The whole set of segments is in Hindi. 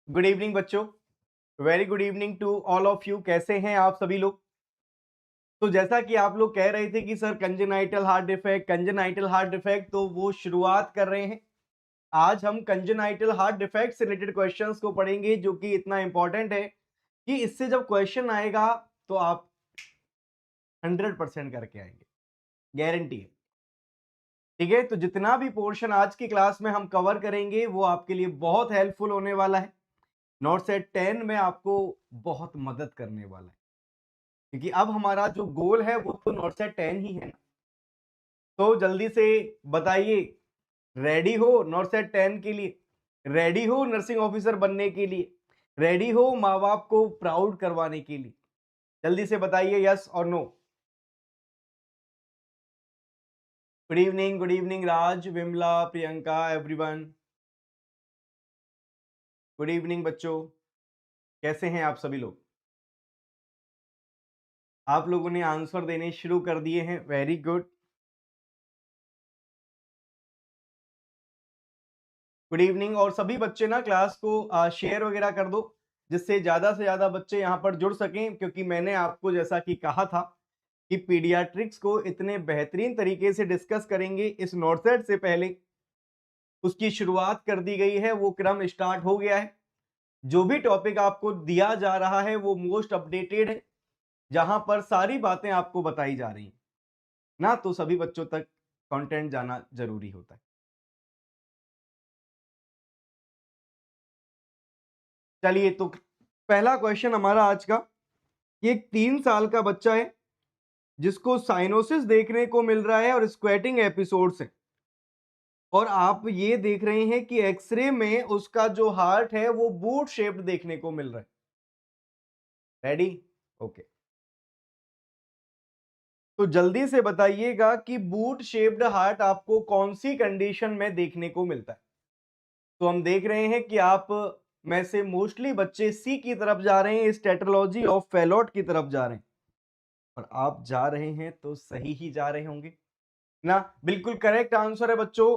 गुड इवनिंग बच्चों। Very good evening to all of you. कैसे हैं आप सभी लोग? तो जैसा कि आप लोग कह रहे थे कि सर कंजेनाइटल हार्ट डिफेक्ट, तो वो शुरुआत कर रहे हैं। आज हम कंजेनाइटल हार्ट डिफेक्ट से रिलेटेड क्वेश्चंस को पढ़ेंगे, जो कि इतना इंपॉर्टेंट है कि इससे जब क्वेश्चन आएगा तो आप 100% करके आएंगे, गारंटी है। ठीक है, तो जितना भी पोर्शन आज की क्लास में हम कवर करेंगे वो आपके लिए बहुत हेल्पफुल होने वाला है। नॉट सेट 10 में आपको बहुत मदद करने वाला है, क्योंकि अब हमारा जो गोल है वो तो नॉट सेट 10 ही है ना। तो जल्दी से बताइए, रेडी हो नॉट सेट 10 के लिए? रेडी हो नर्सिंग ऑफिसर बनने के लिए? रेडी हो माँ बाप को प्राउड करवाने के लिए? जल्दी से बताइए यस और no. Good evening Raj, Vimla, Priyanka, everyone. Good evening बच्चों, कैसे हैं आप सभी लोग? आप लोगों ने आंसर देने शुरू कर दिए हैं, वेरी गुड। Good evening. और सभी बच्चे ना क्लास को शेयर वगैरह कर दो, जिससे ज्यादा से ज्यादा बच्चे यहाँ पर जुड़ सकें, क्योंकि मैंने आपको जैसा कि कहा था कि पीडियाट्रिक्स को इतने बेहतरीन तरीके से डिस्कस करेंगे इस नोटसेट से पहले। उसकी शुरुआत कर दी गई है, वो क्रम स्टार्ट हो गया है। जो भी टॉपिक आपको दिया जा रहा है वो मोस्ट अपडेटेड है, जहां पर सारी बातें आपको बताई जा रही हैं ना, तो सभी बच्चों तक कंटेंट जाना जरूरी होता है। चलिए, तो पहला क्वेश्चन हमारा आज का, कि एक 3 साल का बच्चा है जिसको साइनोसिस देखने को मिल रहा है और स्क्वेटिंग एपिसोड्स है, और आप ये देख रहे हैं कि एक्सरे में उसका जो हार्ट है वो बूट शेप्ड देखने को मिल रहा है। रेडी? ओके। तो जल्दी से बताइएगा कि बूट शेप्ड हार्ट आपको कौन सी कंडीशन में देखने को मिलता है। तो हम देख रहे हैं कि आप में से मोस्टली बच्चे सी की तरफ जा रहे हैं, स्टेटोलॉजी ऑफ फेलोट की तरफ जा रहे हैं। और आप जा रहे हैं तो सही ही जा रहे होंगे ना। बिल्कुल करेक्ट आंसर है बच्चों।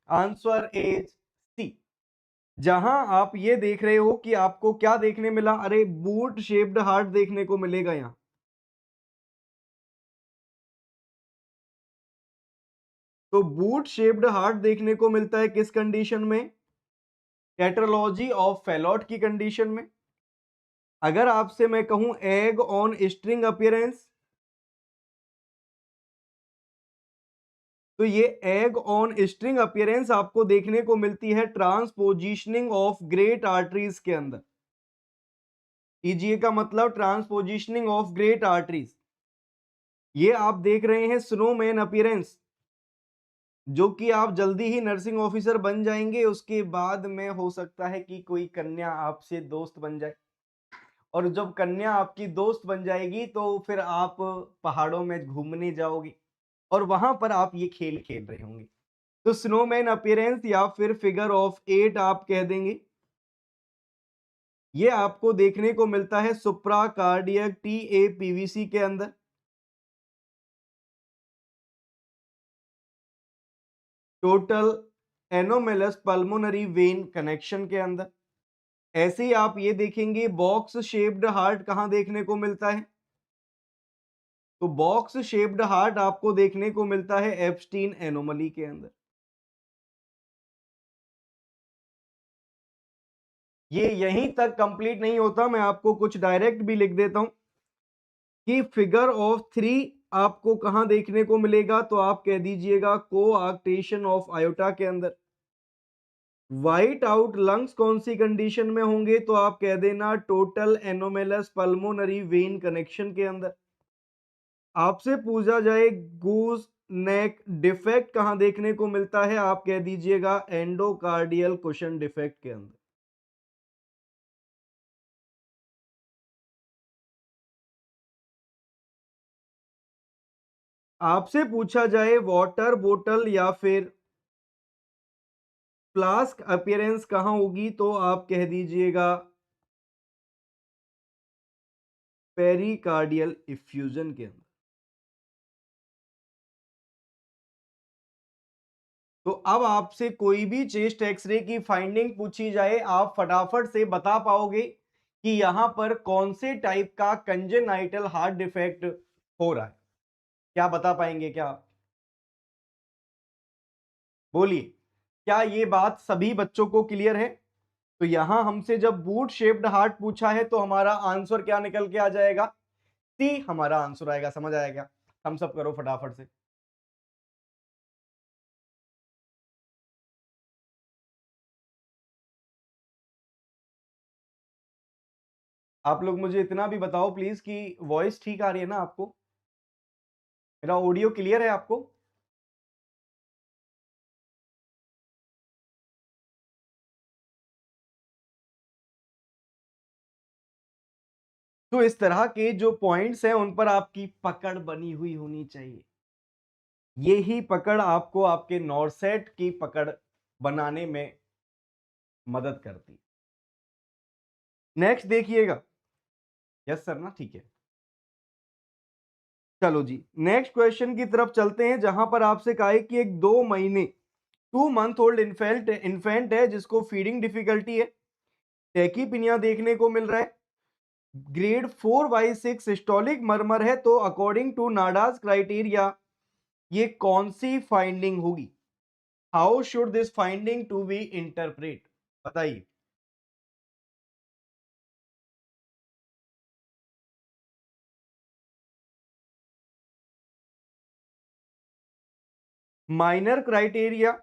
Answer is C. जहां आप ये देख रहे हो कि आपको क्या देखने मिला, अरे बूट शेप्ड हार्ट देखने को मिलेगा यहां। तो बूट शेप्ड हार्ट देखने को मिलता है किस कंडीशन में? टेट्रोलॉजी ऑफ फेलोट की कंडीशन में। अगर आपसे मैं कहूं एग ऑन स्ट्रिंग अपीयरेंस, तो ये एग ऑन स्ट्रिंग अपीयरेंस आपको देखने को मिलती है ट्रांसपोजिशनिंग ऑफ ग्रेट आर्टरीज के अंदर। ईजीए का मतलब ट्रांसपोजिशनिंग ऑफ ग्रेट आर्टरीज। ये आप देख रहे हैं स्नोमैन अपीयरेंस, जो कि आप जल्दी ही नर्सिंग ऑफिसर बन जाएंगे। उसके बाद में हो सकता है कि कोई कन्या आपसे दोस्त बन जाए, और जब कन्या आपकी दोस्त बन जाएगी तो फिर आप पहाड़ों में घूमने जाओगे, और वहां पर आप ये खेल खेल रहे होंगे। तो स्नोमैन अपीयरेंस या फिर फिगर ऑफ 8 आप कह देंगे, ये आपको देखने को मिलता है सुप्रा कार्डियक टीएपीवीसी के अंदर। Total anomalous pulmonary vein connection के अंदर। ऐसे ही आप ये देखेंगे बॉक्स शेप्ड हार्ट कहां देखने को मिलता है? तो बॉक्स शेप्ड हार्ट आपको देखने को मिलता है एप्स्टीन एनोमली के अंदर। ये यहीं तक कंप्लीट नहीं होता, मैं आपको कुछ डायरेक्ट भी लिख देता हूं कि फिगर ऑफ 3 आपको कहां देखने को मिलेगा। तो आप कह दीजिएगा कोआक्टेशन ऑफ आयोटा के अंदर। वाइट आउट लंग्स कौन सी कंडीशन में होंगे? तो आप कह देना total anomalous pulmonary vein connection के अंदर। आपसे पूछा जाए गूज नेक डिफेक्ट कहां देखने को मिलता है, आप कह दीजिएगा एंडोकार्डियल कुशन डिफेक्ट के अंदर। आपसे पूछा जाए वाटर बोतल या फिर फ्लास्क अपीयरेंस कहां होगी, तो आप कह दीजिएगा पेरिकार्डियल इफ्यूजन के अंदर। तो अब आपसे कोई भी चेस्ट एक्सरे की फाइंडिंग पूछी जाए, आप फटाफट से बता पाओगे कि यहां पर कौन से टाइप का कंजेनाइटल हार्ट डिफेक्ट हो रहा है। क्या बता पाएंगे क्या आप? बोलिए, क्या ये बात सभी बच्चों को क्लियर है? तो यहां हमसे जब बूट शेप्ड हार्ट पूछा है तो हमारा आंसर क्या निकल के आ जाएगा? सी हमारा आंसर आएगा। समझ आएगा? हम सब करो फटाफट से। आप लोग मुझे इतना भी बताओ प्लीज कि वॉइस ठीक आ रही है ना आपको? मेरा ऑडियो क्लियर है आपको? तो इस तरह के जो पॉइंट्स हैं उन पर आपकी पकड़ बनी हुई होनी चाहिए। ये ही पकड़ आपको आपके नॉरसेट की पकड़ बनाने में मदद करती। नेक्स्ट देखिएगा। यस सर ना, ठीक है। चलो जी, नेक्स्ट क्वेश्चन की तरफ चलते हैं, जहां पर आपसे कहा है कि एक 2 महीने 2 मंथ ओल्ड इन्फेंट है जिसको फीडिंग डिफिकल्टी है, टेकीपीनिया देखने को मिल रहा है, ग्रेड 4/6 सिस्टोलिक मर्मर है। तो अकॉर्डिंग टू नाडास क्राइटेरिया ये कौन सी फाइंडिंग होगी? How should this finding to be interpret? बताइए। Minor criteria,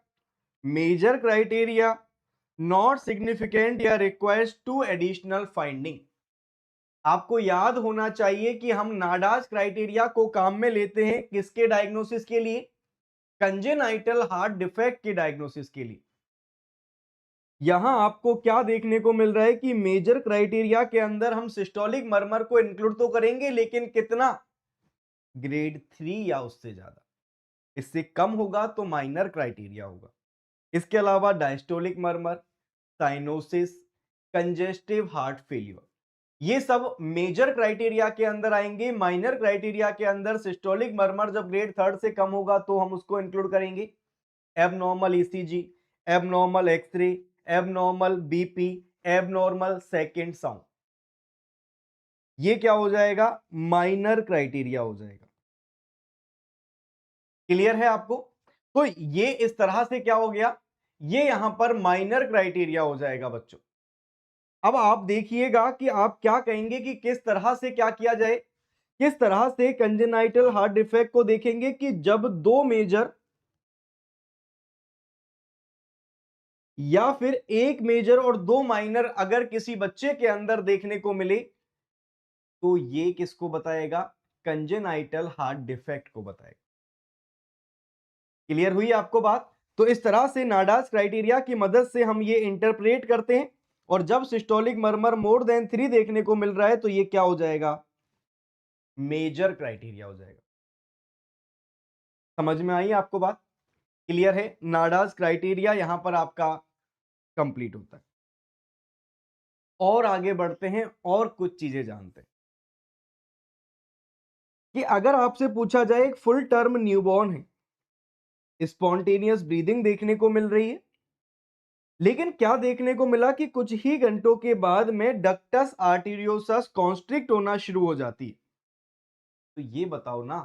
major criteria, not significant या रिक्वायर्स टू एडिशनल फाइंडिंग? आपको याद होना चाहिए कि हम नाडास क्राइटेरिया को काम में लेते हैं किसके डायग्नोसिस के लिए? कंजेनाइटल हार्ट डिफेक्ट के डायग्नोसिस के लिए। यहां आपको क्या देखने को मिल रहा है कि मेजर क्राइटेरिया के अंदर हम सिस्टोलिक मर्मर को इंक्लूड तो करेंगे, लेकिन कितना? ग्रेड 3 या उससे ज्यादा। इससे कम होगा तो माइनर क्राइटेरिया होगा। इसके अलावा diastolic murmur, cyanosis, congestive heart failure, ये सब मेजर क्राइटेरिया के अंदर आएंगे। माइनर क्राइटेरिया के अंदर सिस्टोलिक मर्मर जब ग्रेड 3 से कम होगा तो हम उसको इंक्लूड करेंगे। Abnormal ECG, abnormal x-ray, abnormal BP, abnormal second sound, ये क्या हो जाएगा? माइनर क्राइटेरिया हो जाएगा। क्लियर है आपको? तो ये इस तरह से क्या हो गया? ये यहां पर माइनर क्राइटेरिया हो जाएगा बच्चों। अब आप देखिएगा कि आप क्या कहेंगे कि किस तरह से क्या किया जाए, किस तरह से कंजेनाइटल हार्ट डिफेक्ट को देखेंगे कि जब 2 मेजर या फिर 1 मेजर और 2 माइनर अगर किसी बच्चे के अंदर देखने को मिले तो ये किसको बताएगा? कंजेनाइटल हार्ट डिफेक्ट को बताएगा। क्लियर हुई आपको बात? तो इस तरह से नाडास क्राइटेरिया की मदद से हम ये इंटरप्रेट करते हैं, और जब सिस्टोलिक मर्मर मोर देन 3 देखने को मिल रहा है तो ये क्या हो जाएगा? मेजर क्राइटेरिया हो जाएगा। समझ में आई आपको बात? क्लियर है? नाडास क्राइटेरिया यहां पर आपका कंप्लीट होता है। और आगे बढ़ते हैं और कुछ चीजें जानते हैं कि अगर आपसे पूछा जाए एक फुल टर्म न्यूबॉर्न है, स्पॉन्टेनियस ब्रीदिंग देखने को मिल रही है, लेकिन क्या देखने को मिला कि कुछ ही घंटों के बाद में डक्टस आर्टेरियोसस कॉन्स्ट्रिक्ट होना शुरू हो जाती है। तो ये बताओ ना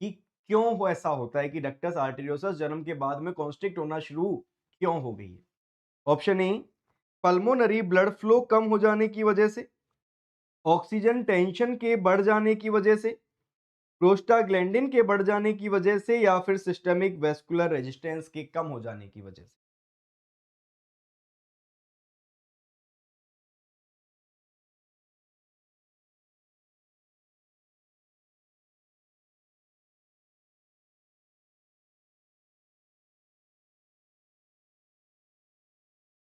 कि क्यों वो ऐसा होता है कि डक्टस आर्टेरियोसस जन्म के बाद में कॉन्स्ट्रिक्ट होना शुरू क्यों हो गई है? Option A, pulmonary blood flow कम हो जाने की वजह से, ऑक्सीजन टेंशन के बढ़ जाने की वजह से, प्रोस्टाग्लैंडिन के बढ़ जाने की वजह से, या फिर सिस्टमिक वेस्कुलर रेजिस्टेंस के कम हो जाने की वजह से।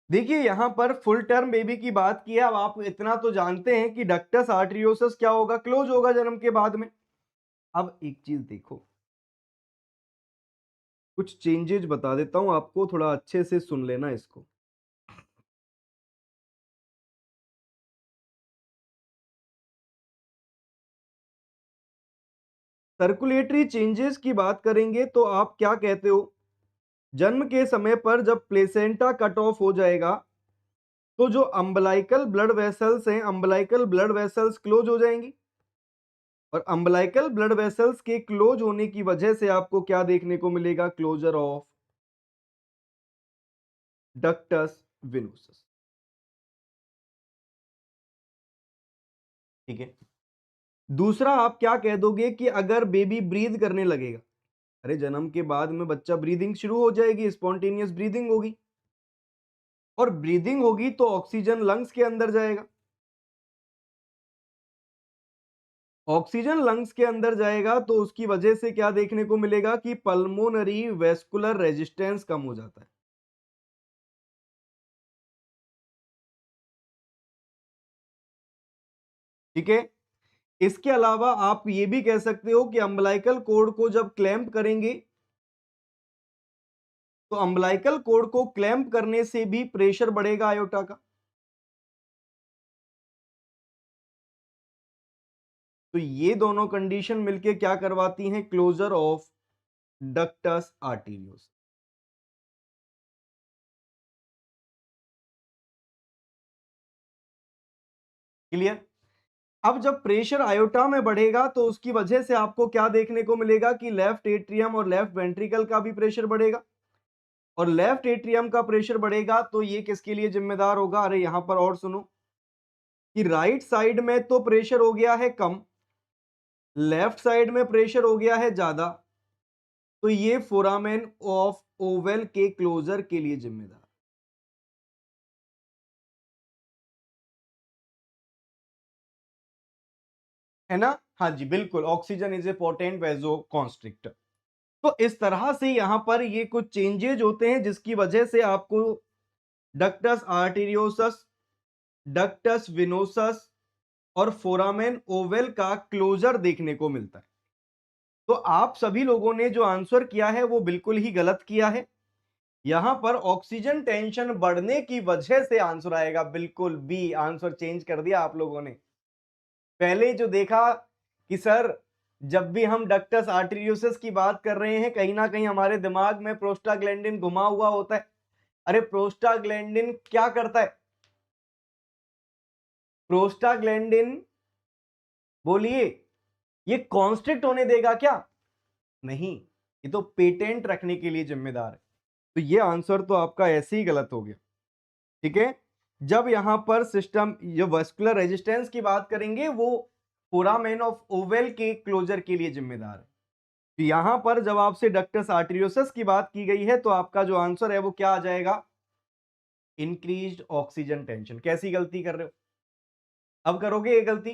देखिए यहां पर फुल टर्म बेबी की बात की है। अब आप इतना तो जानते हैं कि डक्टस आर्टरियोसस क्या होगा? क्लोज होगा जन्म के बाद में। अब एक चीज देखो, कुछ चेंजेज बता देता हूं आपको, थोड़ा अच्छे से सुन लेना इसको। सर्कुलेटरी चेंजेस की बात करेंगे तो आप क्या कहते हो जन्म के समय पर जब प्लेसेंटा कट ऑफ हो जाएगा तो जो अम्बलाइकल ब्लड वेसल्स हैं, अम्बलाइकल ब्लड वेसल्स क्लोज हो जाएंगी, और अम्बलाइकल ब्लड वेसल्स के क्लोज होने की वजह से आपको क्या देखने को मिलेगा? Closure of ductus venosus. ठीक है। दूसरा, आप क्या कह दोगे कि अगर बेबी ब्रीथ करने लगेगा, अरे जन्म के बाद में बच्चा ब्रीदिंग शुरू हो जाएगी, स्पॉन्टेनियस ब्रीदिंग होगी, और ब्रीदिंग होगी तो ऑक्सीजन लंग्स के अंदर जाएगा, ऑक्सीजन लंग्स के अंदर जाएगा तो उसकी वजह से क्या देखने को मिलेगा कि पल्मोनरी वेस्कुलर रेजिस्टेंस कम हो जाता है। ठीक है। इसके अलावा आप ये भी कह सकते हो कि अम्बलाइकल कोड को जब क्लैंप करेंगे तो अम्बलाइकल कोड को क्लैंप करने से भी प्रेशर बढ़ेगा आयोटा का। तो ये दोनों कंडीशन मिलके क्या करवाती हैं? Closure of ductus arteriosus. Clear? अब जब प्रेशर आयोटा में बढ़ेगा तो उसकी वजह से आपको क्या देखने को मिलेगा कि लेफ्ट एट्रियम और लेफ्ट वेंट्रिकल का भी प्रेशर बढ़ेगा, और लेफ्ट एट्रियम का प्रेशर बढ़ेगा तो ये किसके लिए जिम्मेदार होगा? अरे यहां पर और सुनो कि राइट साइड में तो प्रेशर हो गया है कम, लेफ्ट साइड में प्रेशर हो गया है ज्यादा, तो ये फोरामेन ऑफ ओवल के क्लोजर के लिए जिम्मेदार है ना। हाँ जी बिल्कुल, oxygen is a potent vasoconstrictor. तो इस तरह से यहां पर ये कुछ चेंजेज होते हैं जिसकी वजह से आपको डक्टस आर्टेरियोसस, डक्टस विनोसस और फोरामेन ओवल का क्लोजर देखने को मिलता है। तो आप सभी लोगों ने जो आंसर किया है वो बिल्कुल ही गलत किया है। यहां पर ऑक्सीजन टेंशन बढ़ने की वजह से आंसर आएगा, बिल्कुल बी, आंसर चेंज कर दिया आप लोगों ने। पहले जो देखा कि सर जब भी हम डक्टस आर्टेरियोसस की बात कर रहे हैं कहीं ना कहीं हमारे दिमाग में प्रोस्टाग्लैंडिन घुमा हुआ होता है। अरे प्रोस्टाग्लैंडिन क्या करता है? प्रोस्टाग्लैंडिन, बोलिए, ये कॉन्स्ट्रिक्ट होने देगा क्या? नहीं, ये तो पेटेंट रखने के लिए जिम्मेदार है। तो ये आंसर तो आपका ऐसे ही गलत हो गया। ठीक है। जब यहां पर सिस्टम जो वस्कुलर रेजिस्टेंस की बात करेंगे वो फोरामेन ऑफ ओवेल के क्लोजर के लिए जिम्मेदार है। तो यहां पर जब आपसे डक्टस आर्टेरियोसस की बात की गई है तो आपका जो आंसर है वो क्या आ जाएगा? Increased oxygen tension. कैसी गलती कर रहे हो? अब करोगे ये गलती?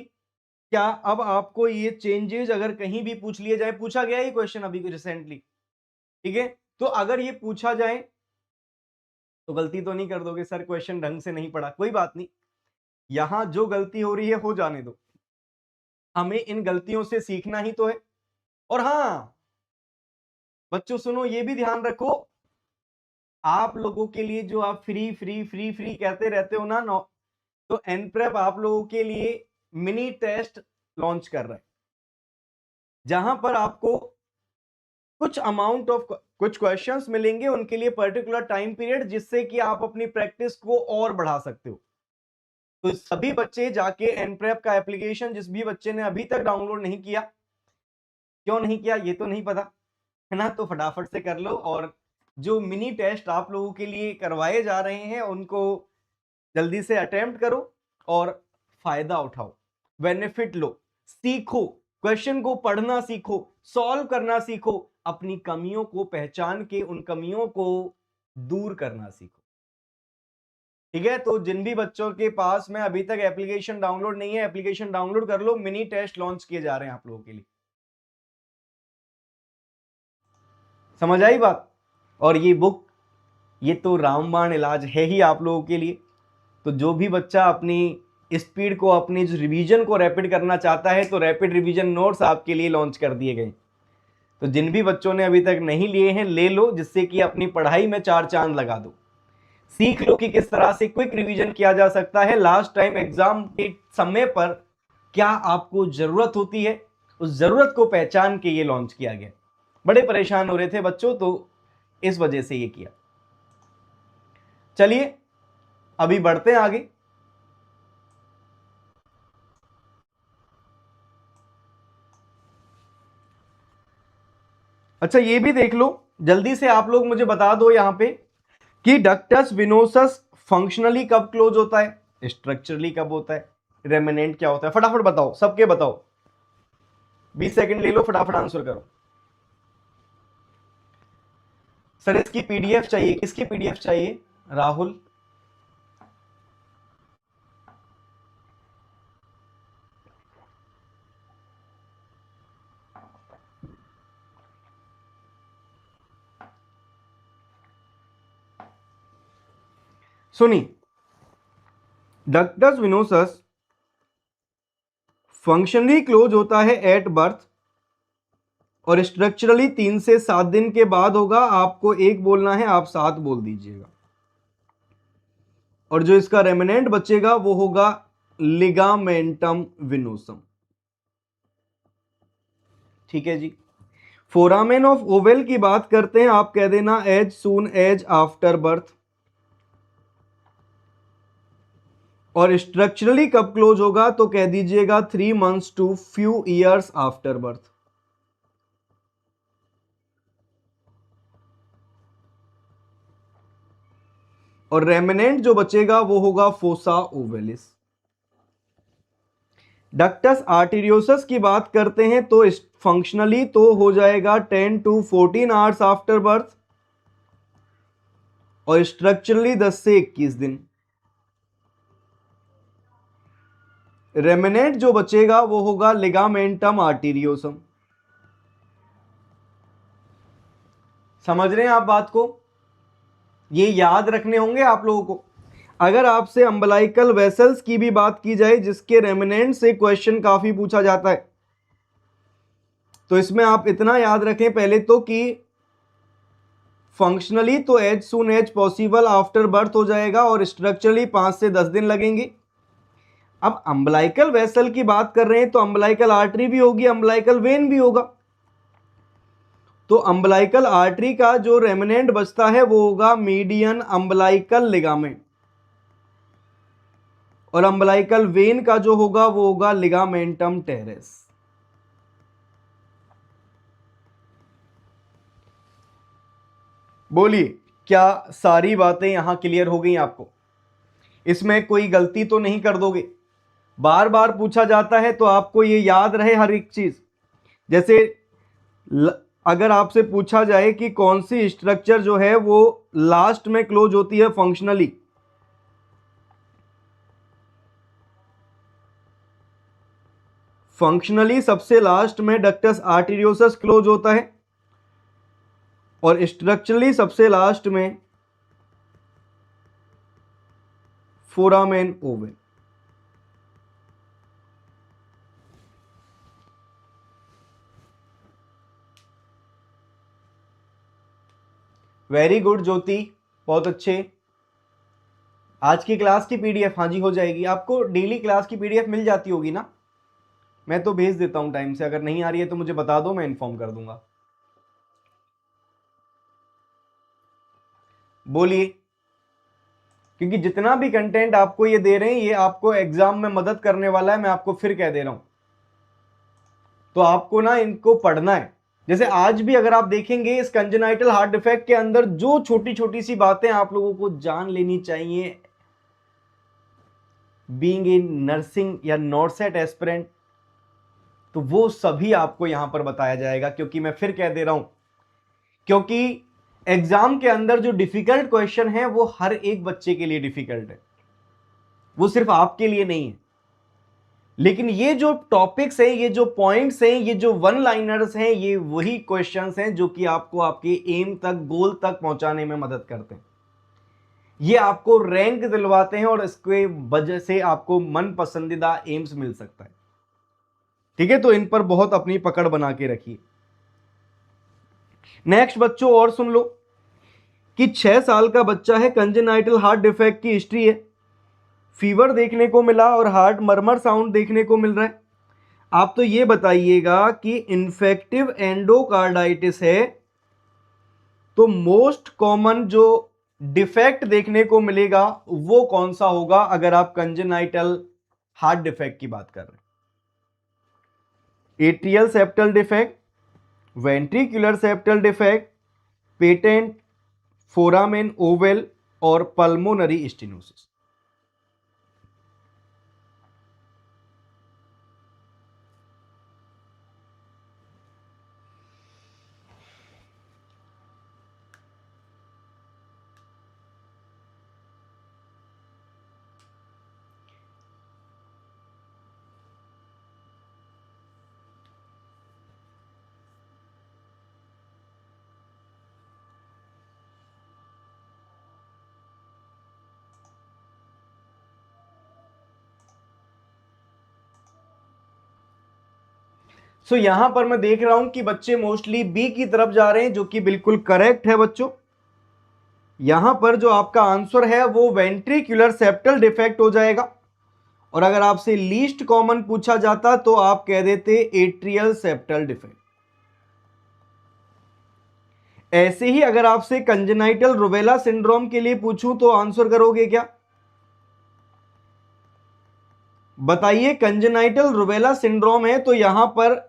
क्या अब आपको ये चेंजेस अगर कहीं भी पूछ लिए जाए, पूछा गया ये क्वेश्चन अभी रिसेंटली, ठीक है, तो अगर ये पूछा जाए तो गलती तो नहीं कर दोगे सर क्वेश्चन ढंग से नहीं पढ़ा? कोई बात नहीं, यहां जो गलती हो रही है हो जाने दो, हमें इन गलतियों से सीखना ही तो है। और हां बच्चों सुनो, ये भी ध्यान रखो, आप लोगों के लिए जो आप फ्री फ्री फ्री फ्री कहते रहते हो ना, तो एनप्रेप आप लोगों के लिए मिनी टेस्ट लॉन्च कर रहा है जहां पर आपको कुछ अमाउंट ऑफ कुछ क्वेश्चंस मिलेंगे, उनके लिए पर्टिकुलर टाइम पीरियड, जिससे कि आप अपनी प्रैक्टिस को और बढ़ा सकते हो। तो सभी बच्चे जाके एनप्रेप का एप्लीकेशन, जिस भी बच्चे ने अभी तक डाउनलोड नहीं किया, क्यों नहीं किया ये तो नहीं पता है ना, तो फटाफट से कर लो, और जो मिनी टेस्ट आप लोगों के लिए करवाए जा रहे हैं उनको जल्दी से अटेम्प्ट करो और फायदा उठाओ, बेनिफिट लो, सीखो, क्वेश्चन को पढ़ना सीखो, सॉल्व करना सीखो, अपनी कमियों को पहचान के उन कमियों को दूर करना सीखो। ठीक है। तो जिन भी बच्चों के पास में अभी तक एप्लीकेशन डाउनलोड नहीं है, एप्लीकेशन डाउनलोड कर लो, मिनी टेस्ट लॉन्च किए जा रहे हैं आप लोगों के लिए। समझ आई बात? और ये बुक, ये तो रामबाण इलाज है ही आप लोगों के लिए। तो जो भी बच्चा अपनी स्पीड को, अपनी जो रिवीजन को रैपिड करना चाहता है, तो रैपिड रिवीजन नोट्स आपके लिए लॉन्च कर दिए गए। तो जिन भी बच्चों ने अभी तक नहीं लिए हैं ले लो, जिससे कि अपनी पढ़ाई में चार चांद लगा दो। सीख लो कि किस तरह से क्विक रिवीजन किया जा सकता है, लास्ट टाइम एग्जाम के समय पर क्या आपको जरूरत होती है, उस जरूरत को पहचान के ये लॉन्च किया गया। बड़े परेशान हो रहे थे बच्चों, तो इस वजह से ये किया। चलिए अभी बढ़ते हैं आगे। अच्छा ये भी देख लो, जल्दी से आप लोग मुझे बता दो यहां पे कि डक्टस विनोसस फंक्शनली कब क्लोज होता है, स्ट्रक्चरली कब होता है, रेमिनेंट क्या होता है, फटाफट बताओ, सबके बताओ, 20 सेकंड ले लो, फटाफट आंसर करो। सर इसकी पीडीएफ चाहिए, किसकी पीडीएफ चाहिए? राहुल। सुनी, डक्टस विनोसस फंक्शनली क्लोज होता है एट बर्थ और स्ट्रक्चरली 3 से 7 दिन के बाद होगा। आपको एक बोलना है, आप 7 बोल दीजिएगा। और जो इसका रेमिनेंट बचेगा वो होगा लिगामेंटम विनोसम। ठीक है जी। फोरामेन ऑफ ओवेल की बात करते हैं, आप कह देना as soon as after birth. और स्ट्रक्चरली कब क्लोज होगा तो कह दीजिएगा 3 months to few years after birth. और रेमिनेंट जो बचेगा वो होगा फोसा ओवेलिस। डक्टस आर्टेरियोसस की बात करते हैं तो फंक्शनली तो हो जाएगा 10 टू 14 आवर्स आफ्टर बर्थ और स्ट्रक्चरली 10 से 21 दिन। रेमिनेंट जो बचेगा वो होगा लिगामेंटम आर्टेरियोसम। समझ रहे हैं आप बात को? ये याद रखने होंगे आप लोगों को। अगर आपसे अम्बलाइकल वेसल्स की भी बात की जाए जिसके रेमिनेंट से क्वेश्चन काफी पूछा जाता है, तो इसमें आप इतना याद रखें पहले तो कि फंक्शनली तो as soon as possible after birth हो जाएगा और स्ट्रक्चरली 5 से 10 दिन लगेंगे। अब अम्बलाइकल वेसल की बात कर रहे हैं तो अम्बलाइकल आर्टरी भी होगी, अम्बलाइकल वेन भी होगा। तो अम्बलाइकल आर्टरी का जो रेमिनेंट बचता है वो होगा मीडियन अम्बलाइकल लिगामेंट और अम्बलाइकल वेन का जो होगा वो होगा लिगामेंटम टेरेस। बोलिए, क्या सारी बातें यहां क्लियर हो गई आपको? इसमें कोई गलती तो नहीं कर दोगे? बार बार पूछा जाता है तो आपको ये याद रहे हर एक चीज। जैसे अगर आपसे पूछा जाए कि कौन सी स्ट्रक्चर जो है वो लास्ट में क्लोज होती है फंक्शनली, फंक्शनली सबसे लास्ट में डक्टस आर्टेरियोसस क्लोज होता है और स्ट्रक्चरली सबसे लास्ट में फोरामेन ओवेल। वेरी गुड ज्योति, बहुत अच्छे। आज की क्लास की पीडीएफ, हाँ जी हो जाएगी। आपको डेली क्लास की पीडीएफ मिल जाती होगी ना? मैं तो भेज देता हूं टाइम से, अगर नहीं आ रही है तो मुझे बता दो, मैं इन्फॉर्म कर दूंगा। बोलिए, क्योंकि जितना भी कंटेंट आपको ये दे रहे हैं ये आपको एग्जाम में मदद करने वाला है, मैं आपको फिर कह दे रहा हूं। तो आपको ना इनको पढ़ना है। जैसे आज भी अगर आप देखेंगे इस कंजेनाइटल हार्ट डिफेक्ट के अंदर जो छोटी छोटी सी बातें आप लोगों को जान लेनी चाहिए, बीइंग इन नर्सिंग या नॉर्सेट एस्पिरेंट, तो वो सभी आपको यहां पर बताया जाएगा। क्योंकि मैं फिर कह दे रहा हूं, क्योंकि एग्जाम के अंदर जो डिफिकल्ट क्वेश्चन है वो हर एक बच्चे के लिए डिफिकल्ट है, वो सिर्फ आपके लिए नहीं है। लेकिन ये जो टॉपिक्स हैं, ये जो पॉइंट्स हैं, ये जो वन लाइनर्स हैं, ये वही क्वेश्चंस हैं जो कि आपको आपके एम तक, गोल तक पहुंचाने में मदद करते हैं। ये आपको रैंक दिलवाते हैं और इसके वजह से आपको मन पसंदीदा एम्स मिल सकता है। ठीक है, तो इन पर बहुत अपनी पकड़ बना के रखिए। नेक्स्ट बच्चों और सुन लो कि 6 साल का बच्चा है, कंजेनाइटल हार्ट डिफेक्ट की हिस्ट्री है, फीवर देखने को मिला और हार्ट मरमर साउंड देखने को मिल रहा है। आप तो ये बताइएगा कि इन्फेक्टिव एंडोकार्डाइटिस है तो मोस्ट कॉमन जो डिफेक्ट देखने को मिलेगा वो कौन सा होगा अगर आप कंजेनाइटल हार्ट डिफेक्ट की बात कर रहे हैं? Atrial septal defect, ventricular septal defect, patent foramen Oval और पल्मोनरी स्टेनोसिस। सो यहां पर मैं देख रहा हूं कि बच्चे मोस्टली बी की तरफ जा रहे हैं, जो कि बिल्कुल करेक्ट है बच्चों। यहां पर जो आपका आंसर है वो वेंट्रिकुलर सेप्टल डिफेक्ट हो जाएगा, और अगर आपसे लीस्ट कॉमन पूछा जाता तो आप कह देते एट्रियल सेप्टल डिफेक्ट। ऐसे ही अगर आपसे कंजेनाइटल रुबेला सिंड्रोम के लिए पूछूं तो आंसर करोगे क्या? बताइए, कंजेनाइटल रुबेला सिंड्रोम है तो यहां पर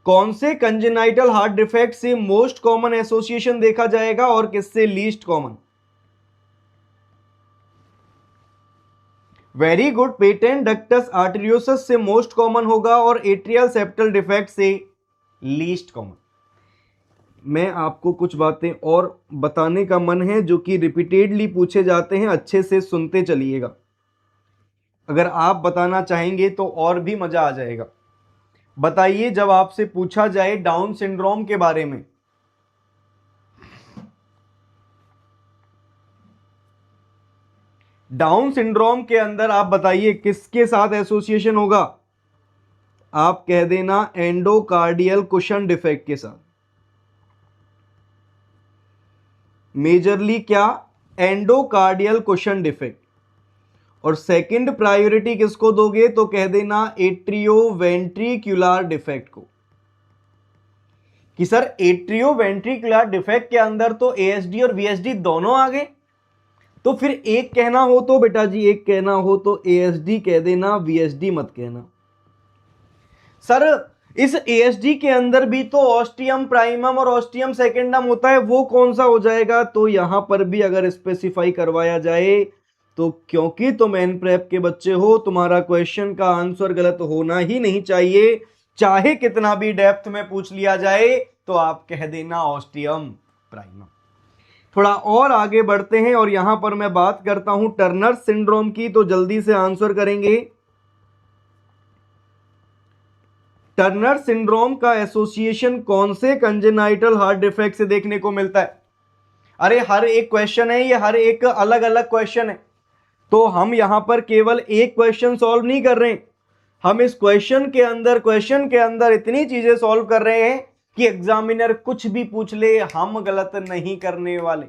कौन से कंजेनाइटल हार्ट डिफेक्ट से मोस्ट कॉमन एसोसिएशन देखा जाएगा और किससे least common? Very good, patent ductus arteriosus से मोस्ट कॉमन होगा और एट्रियल सेप्टल डिफेक्ट से लीस्ट कॉमन। मैं आपको कुछ बातें और बताने का मन है जो कि रिपीटेडली पूछे जाते हैं, अच्छे से सुनते चलिएगा। अगर आप बताना चाहेंगे तो और भी मजा आ जाएगा। बताइए, जब आपसे पूछा जाए डाउन सिंड्रोम के बारे में, डाउन सिंड्रोम के अंदर आप बताइए किसके साथ एसोसिएशन होगा? आप कह देना एंडोकार्डियल कुशन डिफेक्ट के साथ। मेजरली क्या? Endocardial cushion defect. और सेकंड प्रायोरिटी किसको दोगे? तो कह देना एट्रियोवेंट्रिकुलर डिफेक्ट को। कि सर एट्रियोवेंट्रिकुलर डिफेक्ट के अंदर तो एएसडी और वीएसडी दोनों आ गए, तो फिर एक कहना हो तो बेटा जी, एक कहना हो तो एएसडी कह देना, वीएसडी मत कहना। सर इस एएसडी के अंदर भी तो ऑस्टियम प्राइमम और ऑस्टियम सेकेंडम होता है, वो कौन सा हो जाएगा? तो यहां पर भी अगर स्पेसिफाई करवाया जाए तो, क्योंकि तुम एन प्रेप के बच्चे हो, तुम्हारा क्वेश्चन का आंसर गलत होना ही नहीं चाहिए, चाहे कितना भी डेप्थ में पूछ लिया जाए तो आप कह देना ऑस्टियम प्राइमम। थोड़ा और आगे बढ़ते हैं और यहां पर मैं बात करता हूं टर्नर सिंड्रोम की, तो जल्दी से आंसर करेंगे। टर्नर सिंड्रोम का एसोसिएशन कौन से कंजेनाइटल हार्ट डिफेक्ट से देखने को मिलता है? अरे हर एक क्वेश्चन है ये, हर एक अलग अलग क्वेश्चन है, तो हम यहां पर केवल एक क्वेश्चन सॉल्व नहीं कर रहे हैं, हम इस क्वेश्चन के अंदर इतनी चीजें सॉल्व कर रहे हैं कि एग्जामिनर कुछ भी पूछ ले हम गलत नहीं करने वाले।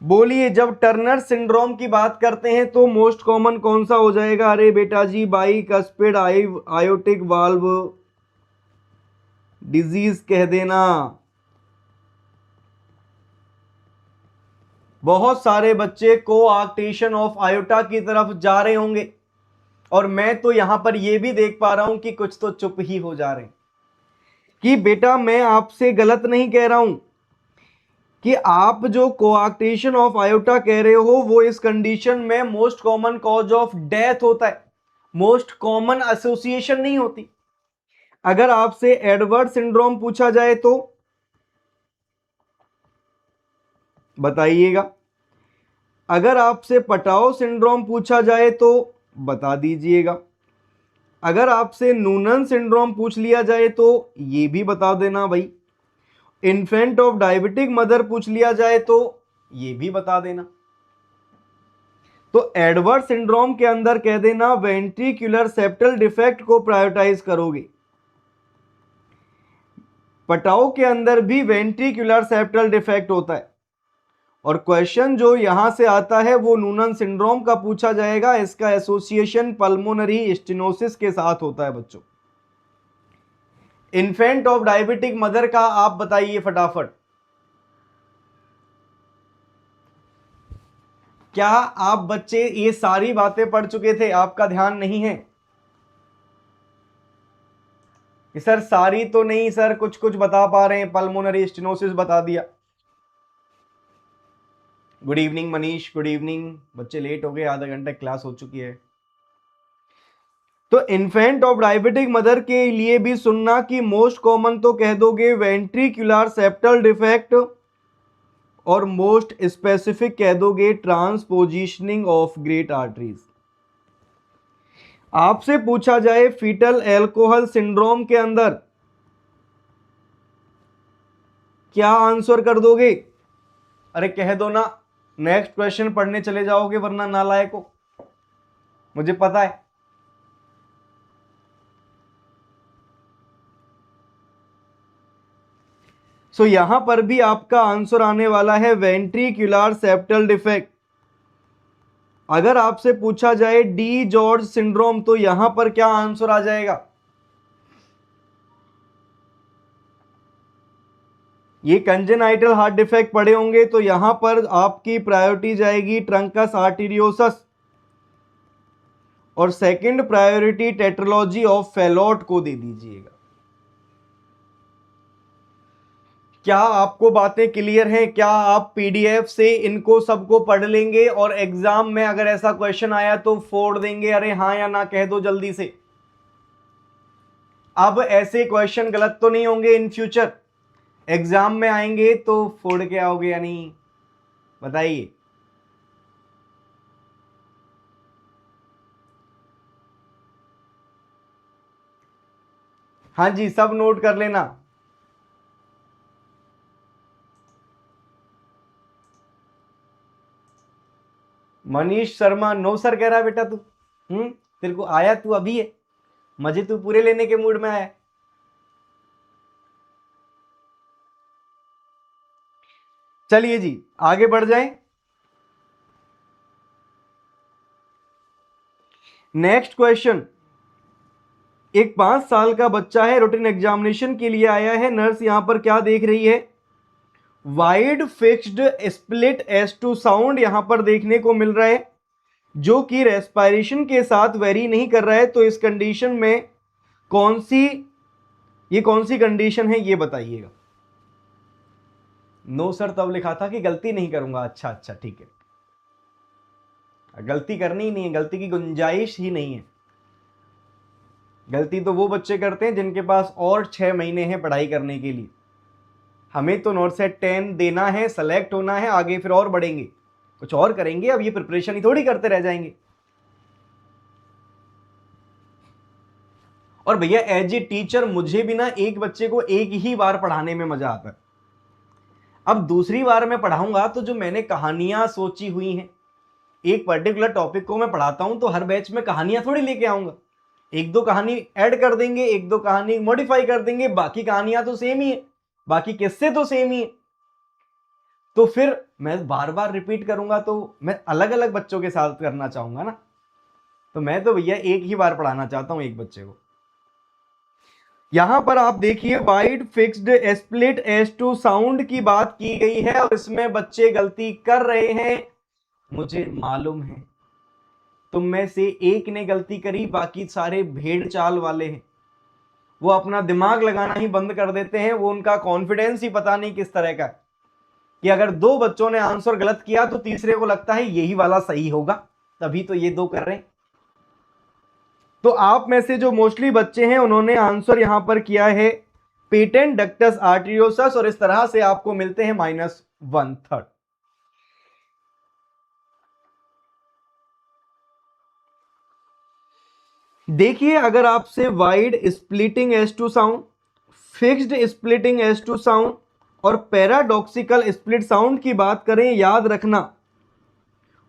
बोलिए, जब टर्नर सिंड्रोम की बात करते हैं तो मोस्ट कॉमन कौन सा हो जाएगा? अरे बेटा जी, बाइकस्पिड आयोटिक वाल्व डिजीज कह देना। बहुत सारे बच्चे कोआक्टेशन ऑफ आयोटा की तरफ जा रहे होंगे, और मैं तो यहां पर यह भी देख पा रहा हूं कि कुछ तो चुप ही हो जा रहे हैं कि बेटा मैं आपसे गलत नहीं कह रहा हूं कि आप जो कोआक्टेशन ऑफ आयोटा कह रहे हो वो इस कंडीशन में most common cause of death होता है, मोस्ट कॉमन एसोसिएशन नहीं होती। अगर आपसे एडवर्ड सिंड्रोम पूछा जाए तो बताइएगा, अगर आपसे पटाओ सिंड्रोम पूछा जाए तो बता दीजिएगा, अगर आपसे नूनन सिंड्रोम पूछ लिया जाए तो ये भी बता देना भाई, इन्फेंट ऑफ डायबिटिक मदर पूछ लिया जाए तो ये भी बता देना। तो एडवर्ड सिंड्रोम के अंदर कह देना वेंट्रिकुलर सेप्टल डिफेक्ट को प्रायोरिटाइज करोगे। पटाओ के अंदर भी वेंट्रिकुलर सेप्टल डिफेक्ट होता है, और क्वेश्चन जो यहां से आता है वो नूनन सिंड्रोम का पूछा जाएगा, इसका एसोसिएशन पल्मोनरी स्टेनोसिस के साथ होता है बच्चों। इन्फेंट ऑफ डायबिटिक मदर का आप बताइए फटाफट। क्या आप बच्चे ये सारी बातें पढ़ चुके थे, आपका ध्यान नहीं है कि सर सारी तो नहीं सर, कुछ कुछ बता पा रहे हैं, पल्मोनरी स्टेनोसिस बता दिया। Good evening Manish, good evening. बच्चे लेट हो गए, आधा घंटा क्लास हो चुकी है। तो इन्फेंट ऑफ डायबिटिक मदर के लिए भी सुनना कि मोस्ट कॉमन तो कह दोगे वेंट्रिकुलर सेप्टल डिफेक्ट, और मोस्ट स्पेसिफिक कह दोगे ट्रांसपोजिशनिंग ऑफ ग्रेट आर्टरीज। आपसे पूछा जाए फीटल एल्कोहल सिंड्रोम के अंदर क्या आंसर कर दोगे? अरे कह दो ना, नेक्स्ट क्वेश्चन पढ़ने चले जाओगे वरना नालायक हो, मुझे पता है। सो यहां पर भी आपका आंसर आने वाला है वेंट्रिकुलर सेप्टल डिफेक्ट। अगर आपसे पूछा जाए डी जॉर्ज सिंड्रोम तो यहां पर क्या आंसर आ जाएगा? ये कंजेनाइटल हार्ट डिफेक्ट पढ़े होंगे तो यहां पर आपकी प्रायोरिटी जाएगी ट्रंकस आर्टीरियोसस, और second priority tetralogy of Fallot को दे दीजिएगा। क्या आपको बातें क्लियर हैं? क्या आप पीडीएफ से इनको सबको पढ़ लेंगे और एग्जाम में अगर ऐसा क्वेश्चन आया तो फोड़ देंगे? अरे हाँ या ना कह दो जल्दी से। अब ऐसे क्वेश्चन गलत तो नहीं होंगे इन फ्यूचर, एग्जाम में आएंगे तो फोड़ के आओगे या नहीं, बताइए। हाँ जी, सब नोट कर लेना। मनीष शर्मा नो सर कह रहा है बेटा तू। तेरे को आया, तू अभी है, मजे तू पूरे लेने के मूड में आया। चलिए जी आगे बढ़ जाएं। नेक्स्ट क्वेश्चन, एक 5 साल का बच्चा है, रूटीन एग्जामिनेशन के लिए आया है। नर्स यहां पर क्या देख रही है? Wide fixed split S2 sound यहां पर देखने को मिल रहा है, जो कि रेस्पिरेशन के साथ वेरी नहीं कर रहा है। तो इस कंडीशन में कौन सी कंडीशन है ये बताइएगा। नो सर तब लिखा था कि गलती नहीं करूंगा। अच्छा अच्छा ठीक है, गलती करनी ही नहीं है, गलती की गुंजाइश ही नहीं है। गलती तो वो बच्चे करते हैं जिनके पास और 6 महीने हैं पढ़ाई करने के लिए। हमें तो नॉट सेट 10 देना है, सेलेक्ट होना है, आगे फिर और बढ़ेंगे, कुछ और करेंगे। अब ये प्रिपरेशन ही थोड़ी करते रह जाएंगे। और भैया एज ए टीचर मुझे भी ना एक बच्चे को एक ही बार पढ़ाने में मजा आता है। अब दूसरी बार मैं पढ़ाऊंगा तो जो मैंने कहानियां सोची हुई हैं, एक पर्टिकुलर टॉपिक को मैं पढ़ाता हूं तो हर बैच में कहानियां थोड़ी लेके आऊंगा। एक दो कहानी ऐड कर देंगे, एक दो कहानी मॉडिफाई कर देंगे, बाकी कहानियां तो सेम ही है, बाकी किस्से तो सेम ही है। तो फिर मैं बार बार रिपीट करूंगा तो मैं अलग अलग बच्चों के साथ करना चाहूंगा ना। तो मैं तो भैया एक ही बार पढ़ाना चाहता हूं एक बच्चे को। यहां पर आप देखिए wide fixed split S2 sound की बात की गई है और इसमें बच्चे गलती कर रहे हैं, मुझे मालूम है। तुम में से एक ने गलती करी, बाकी सारे भेड़ चाल वाले हैं। वो अपना दिमाग लगाना ही बंद कर देते हैं। वो उनका कॉन्फिडेंस ही पता नहीं किस तरह का है कि अगर 2 बच्चों ने आंसर गलत किया तो तीसरे को लगता है यही वाला सही होगा, तभी तो ये 2 कर रहे हैं। तो आप में से जो मोस्टली बच्चे हैं उन्होंने आंसर यहां पर किया है पेटेंट डक्टस आर्टरियोसस, और इस तरह से आपको मिलते हैं -1/3। देखिए अगर आपसे wide splitting S2 sound, fixed splitting S2 sound और पैराडॉक्सिकल स्प्लिट साउंड की बात करें, याद रखना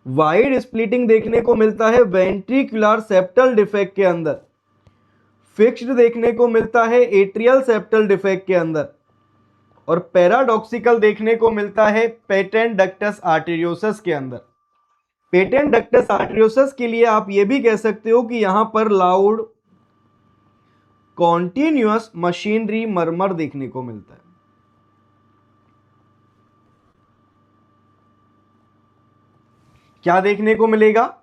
वाइड स्प्लिटिंग देखने को मिलता है वेंट्रिकुलर सेप्टल डिफेक्ट के अंदर, फिक्स्ड देखने को मिलता है एट्रियल सेप्टल डिफेक्ट के अंदर, और पैराडॉक्सिकल देखने को मिलता है पेटेंट डक्टस आर्टेरियोसस के अंदर। पेटेंट डक्टस आर्टेरियोसस के लिए आप ये भी कह सकते हो कि यहां पर लाउड कॉन्टिन्यूअस मशीनरी मरमर देखने को मिलता है। क्या देखने को मिलेगा?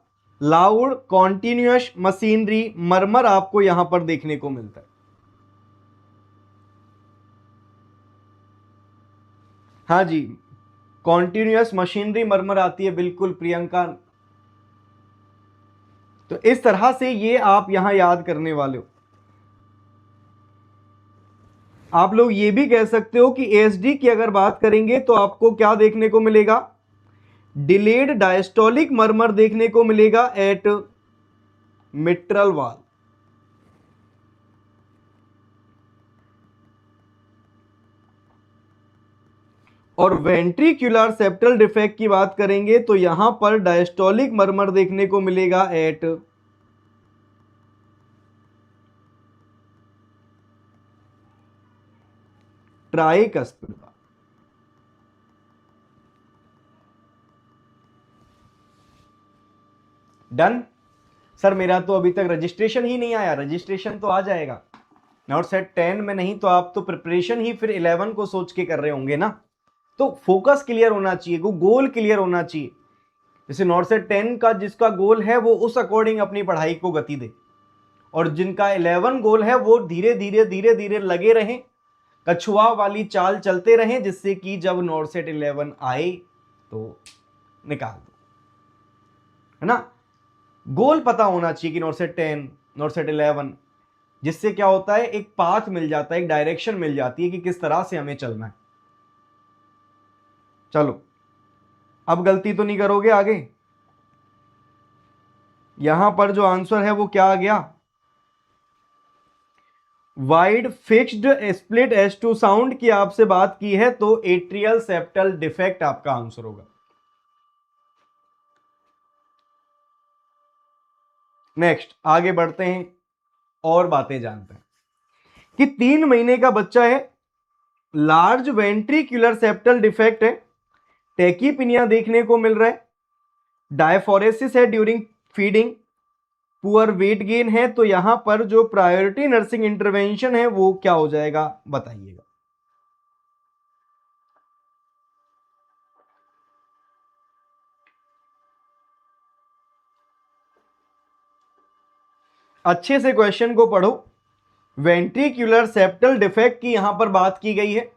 लाउड कॉन्टिन्यूअस मशीनरी मरमर आपको यहां पर देखने को मिलता है। हाँ जी, कॉन्टिन्यूअस मशीनरी मरमर आती है, बिल्कुल प्रियंका। तो इस तरह से ये आप यहां याद करने वाले हो। आप लोग ये भी कह सकते हो कि एएसडी की अगर बात करेंगे तो आपको क्या देखने को मिलेगा? डिलेड डायस्टोलिक मरमर देखने को मिलेगा एट मिट्रल वाल। और वेंट्रिक्युलर सेप्टल डिफेक्ट की बात करेंगे तो यहां पर डायस्टोलिक मरमर देखने को मिलेगा at tricuspid valve. Done sir, मेरा तो अभी तक रजिस्ट्रेशन ही नहीं आया। रजिस्ट्रेशन तो आ जाएगा। नॉट सेट 10 में नहीं तो आप तो प्रिपरेशन ही फिर 11 को सोच के कर रहे होंगे ना। तो फोकस क्लियर होना चाहिए, गोल क्लियर होना चाहिए। जैसे नॉट सेट 10 का जिसका गोल है वो उस अकॉर्डिंग अपनी पढ़ाई को गति दे, और जिनका 11 गोल है वो धीरे धीरे धीरे धीरे लगे रहें, कछुआ वाली चाल चलते रहें, जिससे कि जब नॉट सेट 11 आए तो निकाल दो, है ना। गोल पता होना चाहिए कि नॉट सेट 10, नॉट सेट 11, जिससे क्या होता है, एक पाथ मिल जाता है, एक डायरेक्शन मिल जाती है कि किस तरह से हमें चलना है। चलो, अब गलती तो नहीं करोगे आगे। यहां पर जो आंसर है वो क्या आ गया? Wide fixed split S2 sound की आपसे बात की है तो एट्रियल सेप्टल डिफेक्ट आपका आंसर होगा। नेक्स्ट आगे बढ़ते हैं और बातें जानते हैं कि 3 महीने का बच्चा है, लार्ज वेंट्रिक्युलर सेप्टल डिफेक्ट है, टेकीपिनिया देखने को मिल रहा है, डायफोरेसिस है during feeding, poor weight gain है, तो यहां पर जो प्रायोरिटी नर्सिंग इंटरवेंशन है वो क्या हो जाएगा, बताइएगा। अच्छे से क्वेश्चन को पढ़ो। वेंट्रिक्युलर सेप्टल डिफेक्ट की यहां पर बात की गई है।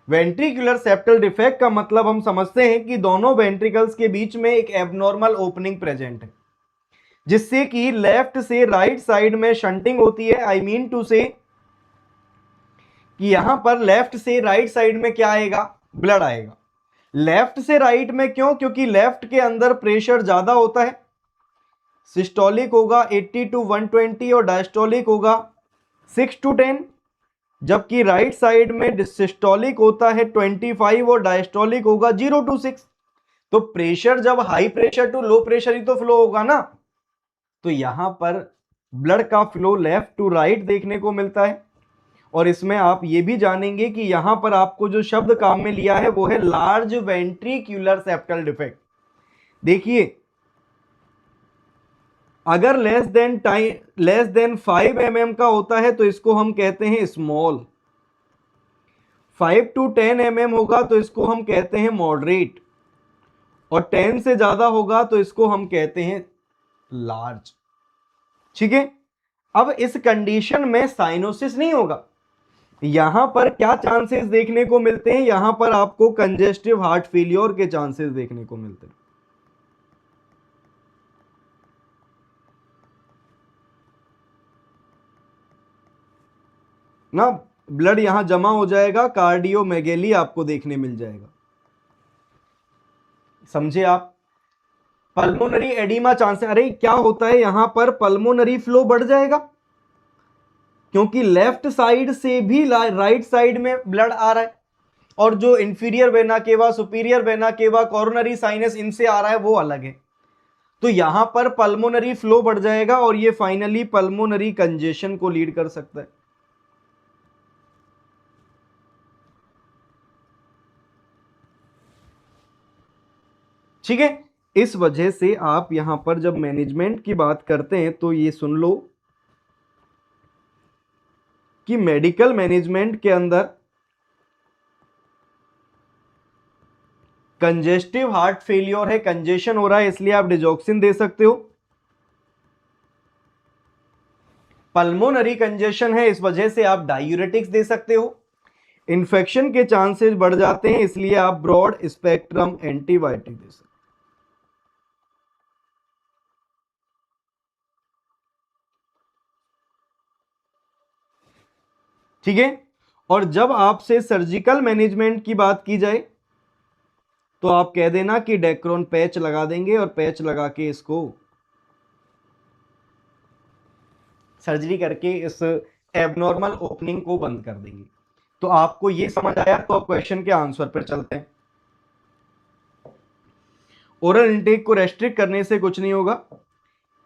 वेंट्रिकुलर सेप्टल डिफेक्ट का मतलब हम समझते हैं कि दोनों वेंट्रिकल्स के बीच में एक एबनॉर्मल ओपनिंग प्रेजेंट है, जिससे कि लेफ्ट से राइट साइड में शंटिंग होती है। आई मीन टू से कि यहां पर लेफ्ट से राइट साइड में क्या आएगा, ब्लड आएगा। लेफ्ट से राइट में क्यों? क्योंकि लेफ्ट के अंदर प्रेशर ज्यादा होता है, सिस्टोलिक होगा 80 to 120 और डायस्टोलिक होगा 6 to 10, जबकि राइट साइड में सिस्टोलिक होता है 25 और डायस्टोलिक होगा 0 to 6। तो प्रेशर जब high pressure to low pressure ही तो फ्लो होगा ना। तो यहां पर ब्लड का फ्लो लेफ्ट टू राइट देखने को मिलता है। और इसमें आप ये भी जानेंगे कि यहां पर आपको जो शब्द काम में लिया है वो है लार्ज वेंट्रिक्युलर सेप्टल डिफेक्ट। देखिए, अगर लेस देन 5 mm का होता है तो इसको हम कहते हैं स्मॉल, 5 to 10 mm होगा तो इसको हम कहते हैं मॉडरेट, और 10 से ज्यादा होगा तो इसको हम कहते हैं लार्ज। ठीक है। अब इस कंडीशन में साइनोसिस नहीं होगा। यहां पर क्या चांसेस देखने को मिलते हैं? यहां पर आपको कंजेस्टिव हार्ट फेलियर के चांसेस देखने को मिलते हैं ना। ब्लड यहां जमा हो जाएगा, कार्डियोमेगेली आपको देखने मिल जाएगा। समझे आप? पल्मोनरी एडिमा चांसेस, अरे क्या होता है यहां पर, पल्मोनरी फ्लो बढ़ जाएगा क्योंकि लेफ्ट साइड से भी राइट साइड में ब्लड आ रहा है, और जो inferior vena cava, superior vena cava, coronary sinus इनसे आ रहा है वो अलग है। तो यहां पर पल्मोनरी फ्लो बढ़ जाएगा और ये फाइनली पल्मोनरी कंजेशन को लीड कर सकता है। ठीक है। इस वजह से आप यहां पर जब मैनेजमेंट की बात करते हैं तो ये सुन लो कि मेडिकल मैनेजमेंट के अंदर कंजेस्टिव हार्ट फेलियर है, कंजेशन हो रहा है, इसलिए आप डिजॉक्सिन दे सकते हो। पल्मोनरी कंजेशन है, इस वजह से आप डायूरेटिक्स दे सकते हो। इन्फेक्शन के चांसेस बढ़ जाते हैं, इसलिए आप ब्रॉड स्पेक्ट्रम एंटीबायोटिक दे सकते हो। ठीक है। और जब आपसे सर्जिकल मैनेजमेंट की बात की जाए तो आप कह देना कि डेक्रोन पैच लगा देंगे और पैच लगा के इसको सर्जरी करके इस एबनॉर्मल ओपनिंग को बंद कर देंगे। तो आपको ये समझ आया, तो अब क्वेश्चन के आंसर पर चलते हैं। ओरल इंटेक को रेस्ट्रिक्ट करने से कुछ नहीं होगा।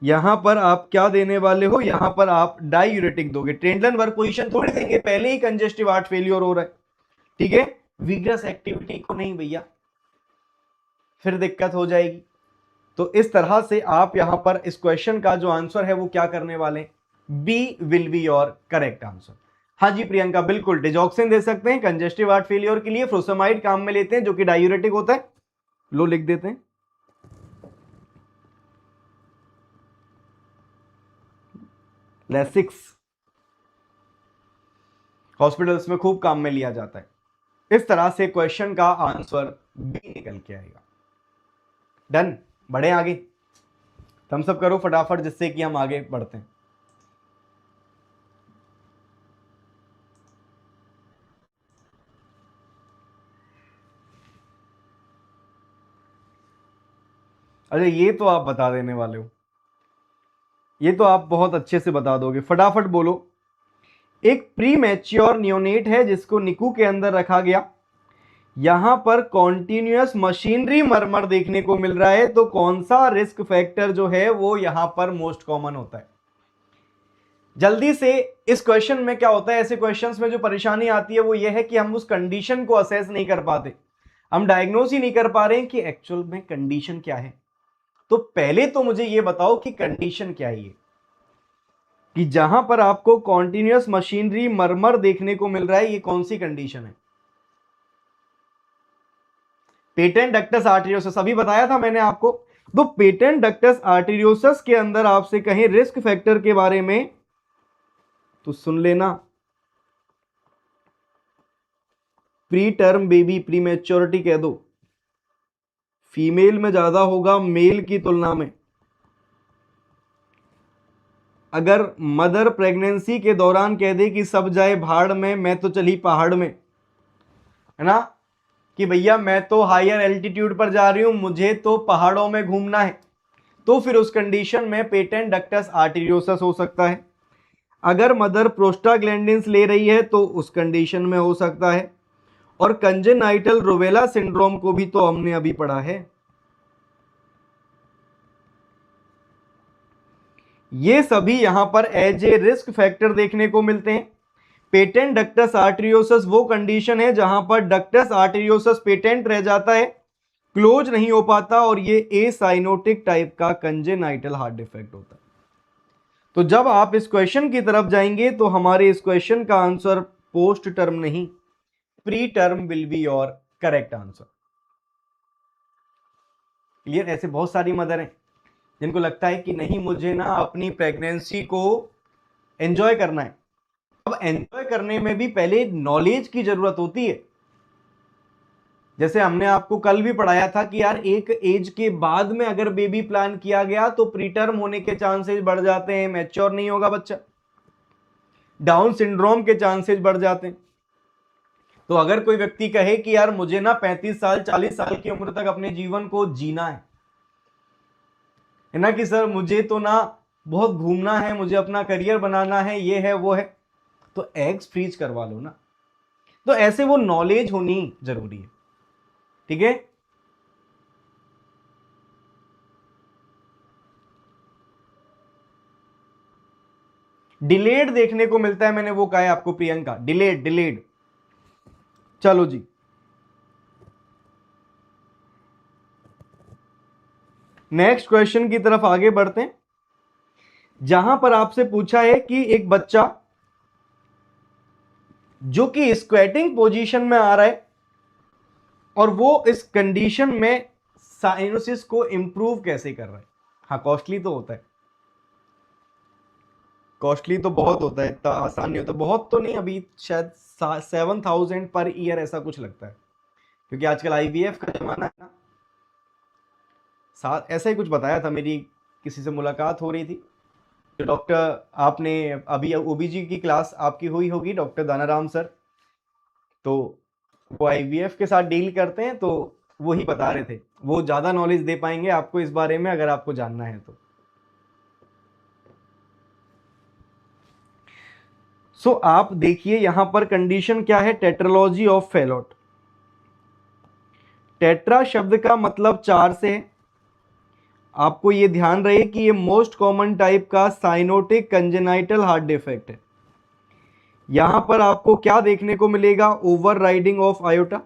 यहां पर आप क्या देने वाले हो, यहां पर आप डायूरेटिक दोगे। ट्रेंडलन वर्क पोजीशन थोड़ी देंगे, पहले ही कंजेस्टिव हार्ट फेलियर हो रहा है। ठीक है, विग्रस एक्टिविटी को नहीं भैया, फिर दिक्कत हो जाएगी। तो इस तरह से आप यहां पर इस क्वेश्चन का जो आंसर है वो क्या करने वाले हैं, B will be your correct answer. हाँ जी प्रियंका, बिल्कुल डिजॉक्सिन दे सकते हैं कंजेस्टिव हार्ट फेलियर के लिए। फ्रोसेमाइड काम में लेते हैं जो कि डायूरेटिक होता है, लो लिख देते हैं। लेसिक्स हॉस्पिटल्स में खूब काम में लिया जाता है। इस तरह से क्वेश्चन का आंसर बी निकल के आएगा। डन, बढ़े आगे, थम्स अप करो फटाफट जिससे कि हम आगे बढ़ते हैं। अरे ये तो आप बता देने वाले हो, ये तो आप बहुत अच्छे से बता दोगे, फटाफट बोलो। एक प्री मैच्योर नियोनेट है जिसको निकू के अंदर रखा गया, यहां पर कॉन्टिन्यूअस मशीनरी मरमर देखने को मिल रहा है, तो कौन सा रिस्क फैक्टर जो है वो यहां पर मोस्ट कॉमन होता है। जल्दी से, इस क्वेश्चन में क्या होता है, ऐसे क्वेश्चंस में जो परेशानी आती है वो ये है कि हम उस कंडीशन को असेस नहीं कर पाते, हम डायग्नोज ही नहीं कर पा रहे हैं कि एक्चुअल में कंडीशन क्या है। तो पहले तो मुझे ये बताओ कि कंडीशन क्या है ये, कि जहां पर आपको कॉन्टिन्यूअस मशीनरी मरमर देखने को मिल रहा है, ये कौन सी कंडीशन है। पेटेंट डक्टस आर्टेरियोसस अभी बताया था मैंने आपको। तो पेटेंट डक्टस आर्टेरियोसस के अंदर आपसे कहें रिस्क फैक्टर के बारे में, तो सुन लेना, pre term baby, pre maturity कह दो, फीमेल में ज्यादा होगा मेल की तुलना में। अगर मदर प्रेगनेंसी के दौरान कह दे कि सब जाए भाड़ में, मैं तो चली पहाड़ में, है ना, कि भैया मैं तो हायर एल्टीट्यूड पर जा रही हूं, मुझे तो पहाड़ों में घूमना है, तो फिर उस कंडीशन में पेटेंट डक्टस आर्टेरियोसस हो सकता है। अगर मदर प्रोस्टाग्लैंडिन्स ले रही है तो उस कंडीशन में हो सकता है। और कंजेनाइटल रूबेला सिंड्रोम को भी तो हमने अभी पढ़ा है। ये सभी यहां पर एज ए रिस्क फैक्टर देखने को मिलते हैं। पेटेंट डक्टस आर्टेरियोसस वो कंडीशन है जहां पर डक्टस आर्टेरियोसस पेटेंट रह जाता है, क्लोज नहीं हो पाता, और ये ए साइनोटिक टाइप का कंजेनाइटल हार्ट डिफेक्ट होता है। तो जब आप इस क्वेश्चन की तरफ जाएंगे तो हमारे इस क्वेश्चन का आंसर पोस्ट टर्म नहीं, pre term will be your correct answer. Clear. ऐसे बहुत सारी मदर हैं जिनको लगता है कि नहीं, मुझे ना अपनी प्रेगनेंसी को एंजॉय करना है। अब एंजॉय करने में भी पहले नॉलेज की जरूरत होती है। जैसे हमने आपको कल भी पढ़ाया था कि यार एक एज के बाद में अगर बेबी प्लान किया गया तो प्रीटर्म होने के चांसेस बढ़ जाते हैं, मैच्योर नहीं होगा बच्चा, डाउन सिंड्रोम के चांसेस बढ़ जाते हैं। तो अगर कोई व्यक्ति कहे कि यार मुझे ना 35 साल 40 साल की उम्र तक अपने जीवन को जीना है ना, कि सर मुझे तो ना बहुत घूमना है, मुझे अपना करियर बनाना है, ये है वो है, तो एग्स फ्रीज करवा लो ना। तो ऐसे वो नॉलेज होनी जरूरी है। ठीक है। डिलेड देखने को मिलता है, मैंने वो कहा है आपको प्रियंका, डिलेड डिलेड। चलो जी, नेक्स्ट क्वेश्चन की तरफ आगे बढ़ते हैं, जहां पर आपसे पूछा है कि एक बच्चा जो कि स्क्वेटिंग पोजीशन में आ रहा है, और वो इस कंडीशन में साइनोसिस को इंप्रूव कैसे कर रहा है। हाँ, कॉस्टली तो होता है, कॉस्टली तो बहुत होता है, इतना आसान नहीं होता, बहुत तो नहीं, अभी शायद 7,000 पर ईयर ऐसा कुछ लगता है, क्योंकि आजकल आईवीएफ का जमाना है ना। साथ ऐसा ही कुछ बताया था, मेरी किसी से मुलाकात हो रही थी, जो डॉक्टर, आपने अभी ओबीजी की क्लास आपकी हुई होगी, डॉक्टर दानाराम सर, तो वो आईवीएफ के साथ डील करते हैं, तो वो ही बता रहे थे, वो ज्यादा नॉलेज दे पाएंगे आपको इस बारे में अगर आपको जानना है तो। सो आप देखिए यहां पर कंडीशन क्या है, टेट्रोलॉजी ऑफ फेलोट। टेट्रा शब्द का मतलब 4 से है, आपको ये ध्यान रहे कि ये मोस्ट कॉमन टाइप का साइनोटिक कंजेनाइटल हार्ट डिफेक्ट है। यहां पर आपको क्या देखने को मिलेगा, over riding of iota,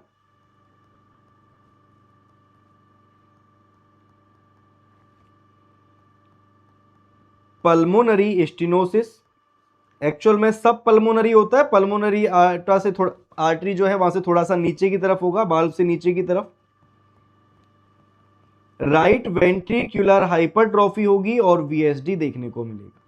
pulmonary stenosis, actual में सब पल्मोनरी होता है, पल्मोनरी आर्टरी से थोड़ा, आर्टरी जो है वहां से थोड़ा सा नीचे की तरफ होगा, बाल्ब से नीचे की तरफ। राइट वेंट्रिक्युलर हाइपरट्रॉफी होगी और वीएसडी देखने को मिलेगा।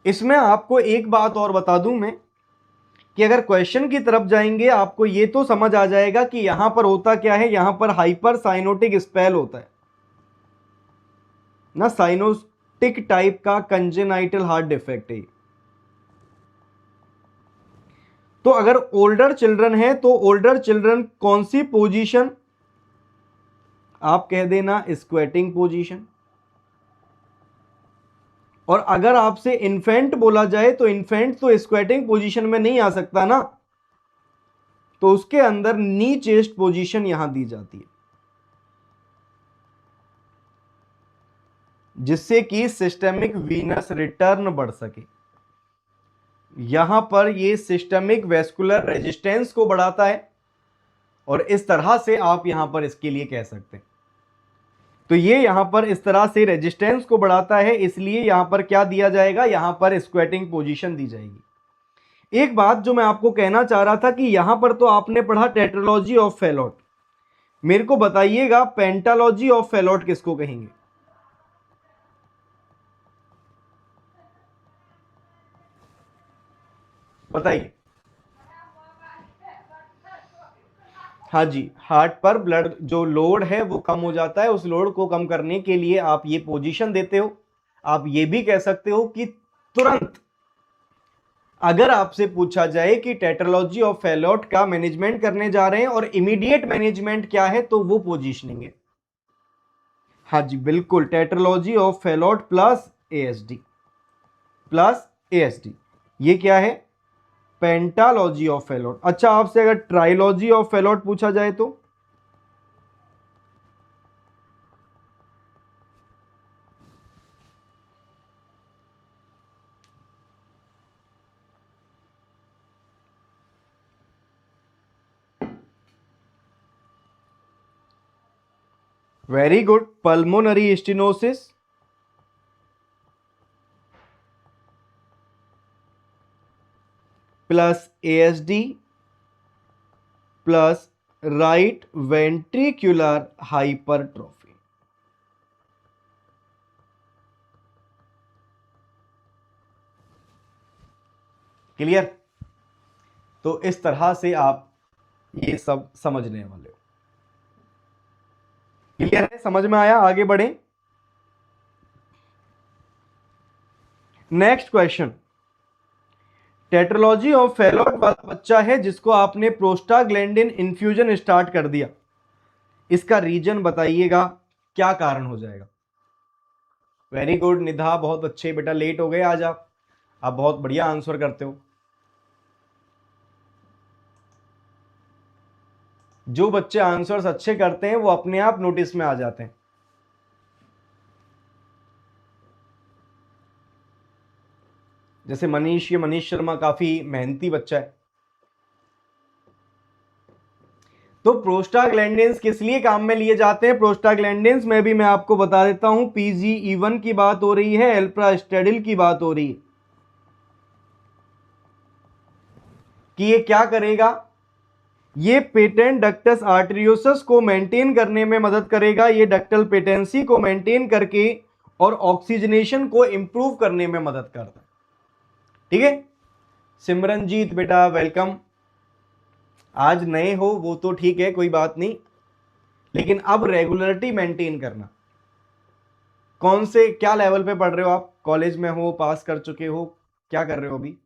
इसमें आपको एक बात और बता दूं मैं, कि अगर क्वेश्चन की तरफ जाएंगे आपको ये तो समझ आ जाएगा कि यहां पर होता क्या है, यहां पर हाइपर साइनोटिक स्पेल होता है ना, साइनोटिक टाइप का कंजेनाइटल हार्ट डिफेक्ट है। तो अगर ओल्डर चिल्ड्रन है तो ओल्डर चिल्ड्रन कौन सी पोजीशन, आप कह देना स्क्वेटिंग पोजीशन। और अगर आपसे इन्फेंट बोला जाए तो इन्फेंट तो स्क्वेटिंग पोजीशन में नहीं आ सकता ना, तो उसके अंदर नी चेस्ट पोजीशन यहां दी जाती है, जिससे कि सिस्टेमिक वीनस रिटर्न बढ़ सके। यहां पर ये सिस्टेमिक वेस्कुलर रेजिस्टेंस को बढ़ाता है, और इस तरह से आप यहां पर इसके लिए कह सकते हैं। तो ये यहां पर इस तरह से रेजिस्टेंस को बढ़ाता है, इसलिए यहां पर क्या दिया जाएगा, यहां पर स्क्वेटिंग पोजीशन दी जाएगी। एक बात जो मैं आपको कहना चाह रहा था कि यहां पर तो आपने पढ़ा टेट्रोलॉजी ऑफ फेलोट, मेरे को बताइएगा पेंटालॉजी ऑफ फेलोट किसको कहेंगे। बताइए। हाँ जी, हार्ट पर ब्लड जो लोड है वो कम हो जाता है, उस लोड को कम करने के लिए आप ये पोजीशन देते हो। आप ये भी कह सकते हो कि तुरंत अगर आपसे पूछा जाए कि टेट्रोलॉजी ऑफ फेलोट का मैनेजमेंट करने जा रहे हैं और इमीडिएट मैनेजमेंट क्या है, तो वो पोजीशनिंग है। हाँ जी बिल्कुल, tetralogy of Fallot plus ASD, plus ASD, ये क्या है, पेंटालॉजी ऑफ फेलोट। अच्छा, आपसे अगर ट्राइलॉजी ऑफ फेलोट पूछा जाए तो, very good, pulmonary stenosis plus ASD plus right ventricular hypertrophy. Clear. तो इस तरह से आप ये सब समझने वाले हो। क्लियर है, समझ में आया, आगे बढ़े। Next question, tetralogy of Fallot वाला बच्चा है जिसको आपने प्रोस्टाग्लैंडिन इन्फ्यूजन स्टार्ट कर दिया, इसका रीजन बताइएगा, क्या कारण हो जाएगा। वेरी गुड निधा, बहुत अच्छे बेटा, लेट हो गए आज आप बहुत बढ़िया आंसर करते हो। जो बच्चे आंसर्स अच्छे करते हैं वो अपने आप नोटिस में आ जाते हैं। जैसे मनीष, ये मनीष शर्मा काफी मेहनती बच्चा है। तो प्रोस्टाग्लैंडिन्स किस लिए काम में लिए जाते हैं? प्रोस्टाग्लैंडिन्स में भी मैं आपको बता देता हूं, पीजीई1 की बात हो रही है, एल्प्रास्टेडिल की बात हो रही है कि ये क्या करेगा, ये पेटेंट डक्टस आर्टेरियोसस को मेंटेन करने में मदद करेगा, ये डक्टल पेटेंसी को मेंटेन करके और ऑक्सीजनेशन को इंप्रूव करने में मदद करता है। ठीक है सिमरनजीत बेटा वेलकम। आज नए हो वो तो ठीक है, कोई बात नहीं, लेकिन अब रेगुलरिटी मेंटेन करना। कौन से क्या लेवल पे पढ़ रहे हो आप? कॉलेज में हो, पास कर चुके हो, क्या कर रहे हो अभी?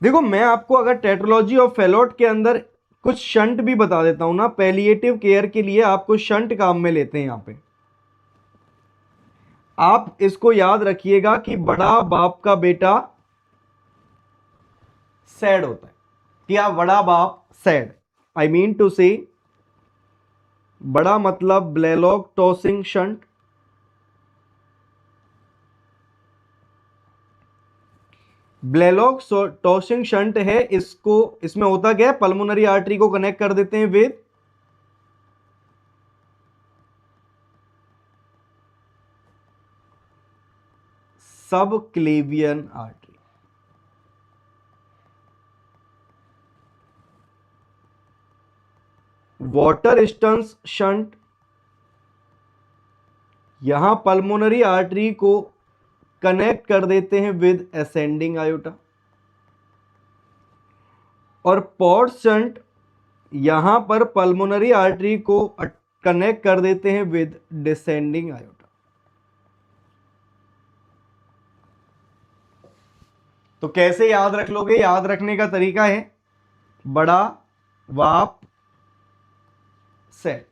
देखो मैं आपको अगर टेट्रोलॉजी ऑफ फेलोट के अंदर कुछ शंट भी बता देता हूं ना, पैलिएटिव केयर के लिए आपको शंट काम में लेते हैं यहां पे। आप इसको याद रखिएगा कि बड़ा बाप का बेटा सैड होता है। क्या बड़ा बाप सैड? आई मीन टू से बड़ा मतलब ब्लेलॉक टॉसिंग शंट, ब्लेलॉक टॉसिंग शंट है। इसको इसमें होता क्या है, पल्मोनरी आर्टरी को कनेक्ट कर देते हैं विद सब क्लेवियन आर्टरी। वाटर स्टंस शंट यहां पल्मोनरी आर्टरी को कनेक्ट कर देते हैं विद असेंडिंग आयोटा, और पॉट शंट यहां पर पल्मोनरी आर्टरी को कनेक्ट कर देते हैं विद डिसेंडिंग आयोटा। तो कैसे याद रख लोगे? याद रखने का तरीका है बड़ा वाप सेट,